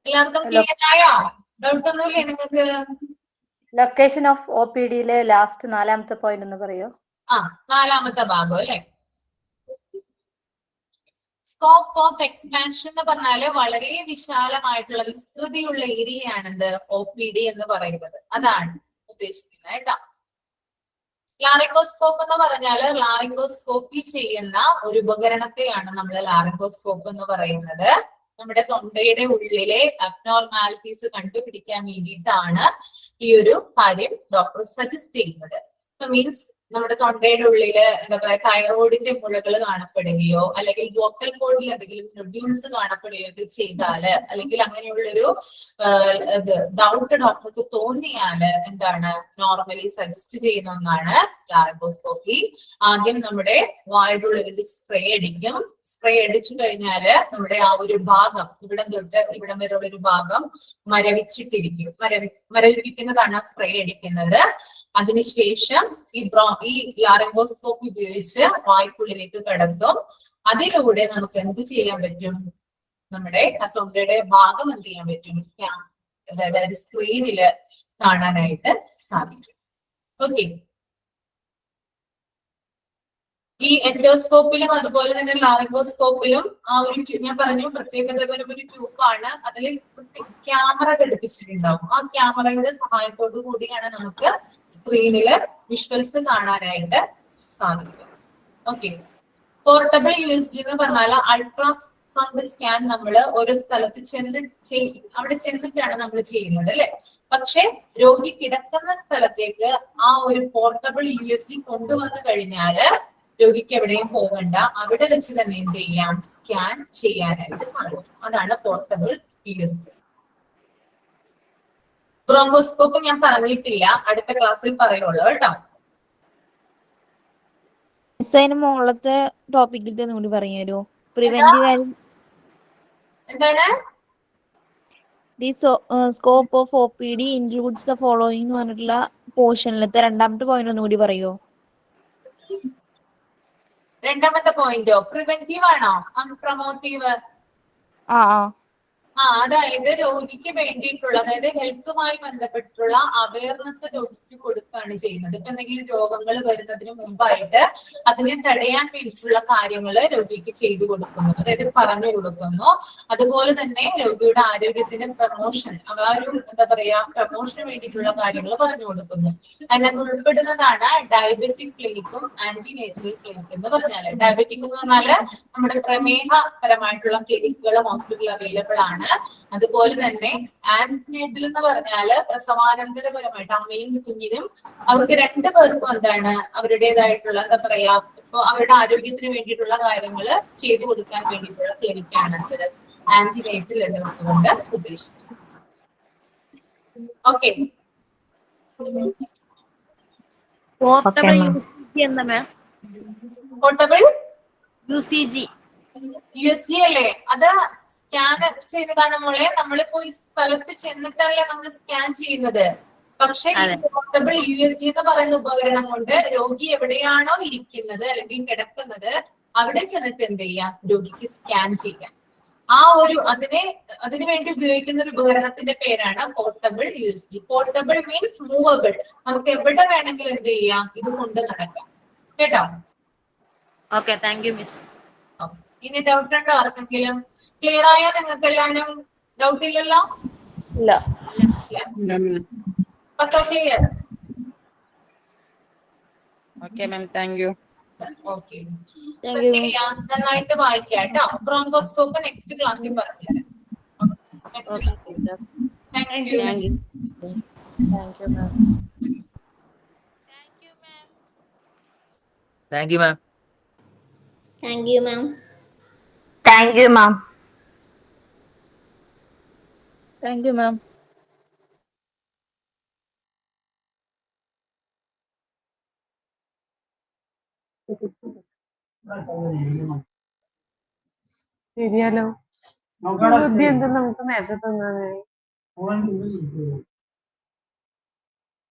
എല്ലാവർക്കും ക്ലിയർ ആയോ? ഡൗട്ട് ഒന്നുമില്ലേ നിങ്ങൾക്ക്? ലൊക്കേഷൻ ഓഫ് OPD-യിലെ ലാസ്റ്റ് 4ാമത്തെ പോയിന്റ് ഒന്ന് പറയോ? ആ, 4ാമത്തെ ഭാഗം അല്ലെ. സ്കോപ്പ് ഓഫ് എക്സ്പാൻഷൻ എന്ന് പറഞ്ഞാല് വളരെ വിശാലമായിട്ടുള്ള വിസ്തൃതിയുള്ള ഏരിയയാണെന്ത് OPD എന്ന് പറയുന്നത്. അതാണ് ഉദ്ദേശിക്കുന്നത് കേട്ടോ. ലാറിംഗോസ്കോപ്പ് എന്ന് പറഞ്ഞാല് ലാറിംഗോസ്കോപ്പി ചെയ്യുന്ന ഒരു ഉപകരണത്തെയാണ് നമ്മൾ ലാറിംഗോസ്കോപ്പ് എന്ന് പറയുന്നത്. നമ്മുടെ തൊണ്ടയുടെ ഉള്ളിലെ അബ്നോർമാലിറ്റീസ് കണ്ടുപിടിക്കാൻ വേണ്ടിയിട്ടാണ് ഈ ഒരു കാര്യം ഡോക്ടർ സജസ്റ്റ് ചെയ്യുന്നത്. മീൻസ് നമ്മുടെ തൊണ്ടയുടെ ഉള്ളില് എന്താ പറയാ തൈറോയിഡിന്റെ മുഴകൾ കാണപ്പെടുകയോ അല്ലെങ്കിൽ വോക്കൽ കോഡിൽ എന്തെങ്കിലും നൊഡ്യൂൾസ് കാണപ്പെടുകയോ ഒക്കെ ചെയ്താല് അല്ലെങ്കിൽ അങ്ങനെയുള്ളൊരു ഡൗട്ട് ഡോക്ടർക്ക് തോന്നിയാല് എന്താണ് നോർമലി സജസ്റ്റ് ചെയ്യുന്ന ഒന്നാണ് ലാറിംഗോസ്കോപ്പി. ആദ്യം നമ്മുടെ വായുടെ ഉള്ളിൽ സ്പ്രേ അടിക്കും. സ്പ്രേ അടിച്ചു കഴിഞ്ഞാല് നമ്മുടെ ആ ഒരു ഭാഗം ഇവിടം തൊട്ട് ഇവിടം വരെയുള്ള ഒരു ഭാഗം മരവിച്ചിട്ടിരിക്കും. മരവിപ്പിക്കുന്നതാണ് ആ സ്പ്രേ അടിക്കുന്നത്. അതിനുശേഷം ഈ ലാറിംഗോസ്കോപ്പ് ഉപയോഗിച്ച് വായ്ക്കുള്ളിലേക്ക് കടത്തും. അതിലൂടെ നമുക്ക് എന്ത് ചെയ്യാൻ പറ്റും? നമ്മുടെ ആ തൊണ്ടയുടെ ഭാഗം എന്ത് ചെയ്യാൻ പറ്റും? അതായത് സ്ക്രീനില് കാണാനായിട്ട് സാധിക്കും. ഓക്കെ, ഈ എൻഡോസ്കോപ്പിലും അതുപോലെ തന്നെ ലാറിംഗോസ്കോപ്പിലും ആ ഒരു ഞാൻ പറഞ്ഞു പ്രത്യേകതപരം ഒരു ട്യൂബാണ്. അതിൽ ക്യാമറ ഘടിപ്പിച്ചിട്ടുണ്ടാവും. ആ ക്യാമറയുടെ സഹായത്തോടു കൂടിയാണ് നമുക്ക് സ്ക്രീനില് വിഷ്വൽസ് കാണാനായിട്ട് സാധിക്കും. ഓക്കെ, പോർട്ടബിൾ USG എന്ന് പറഞ്ഞാൽ അൾട്രാസൗണ്ട് സ്കാൻ നമ്മൾ ഓരോ സ്ഥലത്ത് അവിടെ ചെന്നിട്ടാണ് നമ്മൾ ചെയ്യുന്നത് അല്ലെ. പക്ഷെ രോഗി കിടക്കുന്ന സ്ഥലത്തേക്ക് ആ ഒരു പോർട്ടബിൾ USG കൊണ്ടുവന്നു കഴിഞ്ഞാല് രോഗിക്ക് എവിടെയും പോകണ്ട, അവിടെ വെച്ച് തന്നെ എന്ത് ചെയ്യാം? സ്കാൻ ചെയ്യാനായിട്ട് സാധിക്കും. അതാണ് പോർട്ടബിൾ USG. ബ്രോങ്കോസ്കോപ്പ് ഞാൻ പറഞ്ഞിട്ടില്ല, അടുത്ത ക്ലാസ്സിൽ പറയുള്ളൂ കേട്ടോ. മുകളിലത്തെ ടോപ്പിക്കിൽ കൂടി പറഞ്ഞു തരുമോ? പ്രിവെന്റീവ് എന്താണ്? The scope of OPD includes the following എന്ന് പറഞ്ഞിട്ടുള്ള പോർഷനിലത്തെ 2ാമത്തെ പോയിന്റ് ഒന്നുകൂടി പറയോ? 2ാമത്തെ പോയിന്റോ? പ്രിവെന്റീവ് ആണോ അൺപ്രൊമോട്ടീവ്? അതായത് രോഗിക്ക് വേണ്ടിയിട്ടുള്ള, അതായത് ഹെൽത്തുമായി ബന്ധപ്പെട്ടുള്ള അവയർനെസ് രോഗിക്ക് കൊടുക്കുകയാണ് ചെയ്യുന്നത്. ഇപ്പൊ എന്തെങ്കിലും രോഗങ്ങൾ വരുന്നതിന് മുമ്പായിട്ട് അതിനെ തടയാൻ വേണ്ടിയിട്ടുള്ള കാര്യങ്ങൾ രോഗിക്ക് ചെയ്തു കൊടുക്കുന്നു, അതായത് പറഞ്ഞു കൊടുക്കുന്നു. അതുപോലെ തന്നെ രോഗിയുടെ ആരോഗ്യത്തിന്റെ പ്രമോഷൻ, ആ ഒരു എന്താ പറയാ പ്രമോഷന് വേണ്ടിയിട്ടുള്ള കാര്യങ്ങൾ പറഞ്ഞു കൊടുക്കുന്നു. അതിനകത്ത് ഉൾപ്പെടുന്നതാണ് ഡയബറ്റിക് ക്ലിനിക്കും ആന്റിനേറ്റൽ ക്ലിനിക് എന്ന് പറഞ്ഞാല്. ഡയബറ്റിക് എന്ന് പറഞ്ഞാല് നമ്മുടെ പ്രമേഹപരമായിട്ടുള്ള ക്ലിനിക്കുകളും ഹോസ്പിറ്റൽ അവൈലബിൾ ആണ്. അതുപോലെ തന്നെ ആന്റിനേറ്റൽ എന്ന് പറഞ്ഞാല് പ്രസവാനന്തരപരമായിട്ട് അമ്മയും കുഞ്ഞിനും അവർക്ക് 2 പേർക്കും എന്താണ് അവരുടേതായിട്ടുള്ള എന്താ പറയാ ഇപ്പൊ അവരുടെ ആരോഗ്യത്തിന് വേണ്ടിയിട്ടുള്ള കാര്യങ്ങൾ ചെയ്തു കൊടുക്കാൻ വേണ്ടിയിട്ടുള്ള ക്ലിനിക്കാണ് ആന്റിനേറ്റൽ എന്നതുകൊണ്ട് ഉദ്ദേശിക്കുന്നത്. ഓക്കെ, പോർട്ടബിൾ USG അല്ലേ? അത് സ്കാൻ ചെയ്തതാണ് മോളെ. നമ്മളിപ്പോ ഈ സ്ഥലത്ത് ചെന്നിട്ടല്ലേ നമ്മൾ സ്കാൻ ചെയ്യുന്നത്. പക്ഷെ ഈ പോർട്ടബിൾ USG എന്ന് പറയുന്ന ഉപകരണം കൊണ്ട് രോഗി എവിടെയാണോ ഇരിക്കുന്നത് അല്ലെങ്കിൽ കിടക്കുന്നത് അവിടെ ചെന്നിട്ട് എന്ത് ചെയ്യാം? രോഗിക്ക് സ്കാൻ ചെയ്യാം. ആ ഒരു അതിനു വേണ്ടി ഉപയോഗിക്കുന്ന ഒരു ഉപകരണത്തിന്റെ പേരാണ് portable USG. Portable means movable. നമുക്ക് എവിടെ വേണമെങ്കിലും എന്ത് ചെയ്യാം? ഇത് കൊണ്ട് നടക്കാം കേട്ടോ. Okay thank you miss. ഇനി ഡൗട്ട് ഉണ്ടോ ആർക്കെങ്കിലും? ക്ലിയർ ആയോ നിങ്ങൾക്ക് എല്ലാവരും? ഡൗട്ട് ഇല്ലല്ലോ? ഇല്ല. പക്ക clear? Okay ma'am, thank you. Okay, thank you miss. നന്നായിട്ട് വായിക്കാം കേട്ടോ. ബ്രോങ്കോസ്കോപ്പ് നെക്സ്റ്റ് ക്ലാസ്സിൽ പറഞ്ഞുതരാം. Okay teacher. Thank you. Thank you. Thank you ma'am. Thank you, ma'am. Thank you, ma'am. Thank you ma'am. Thank you മാം. ശരിയാലോ. ബുദ്ധി എന്തെന്ന് നമുക്ക് നേരത്തെ തന്നാ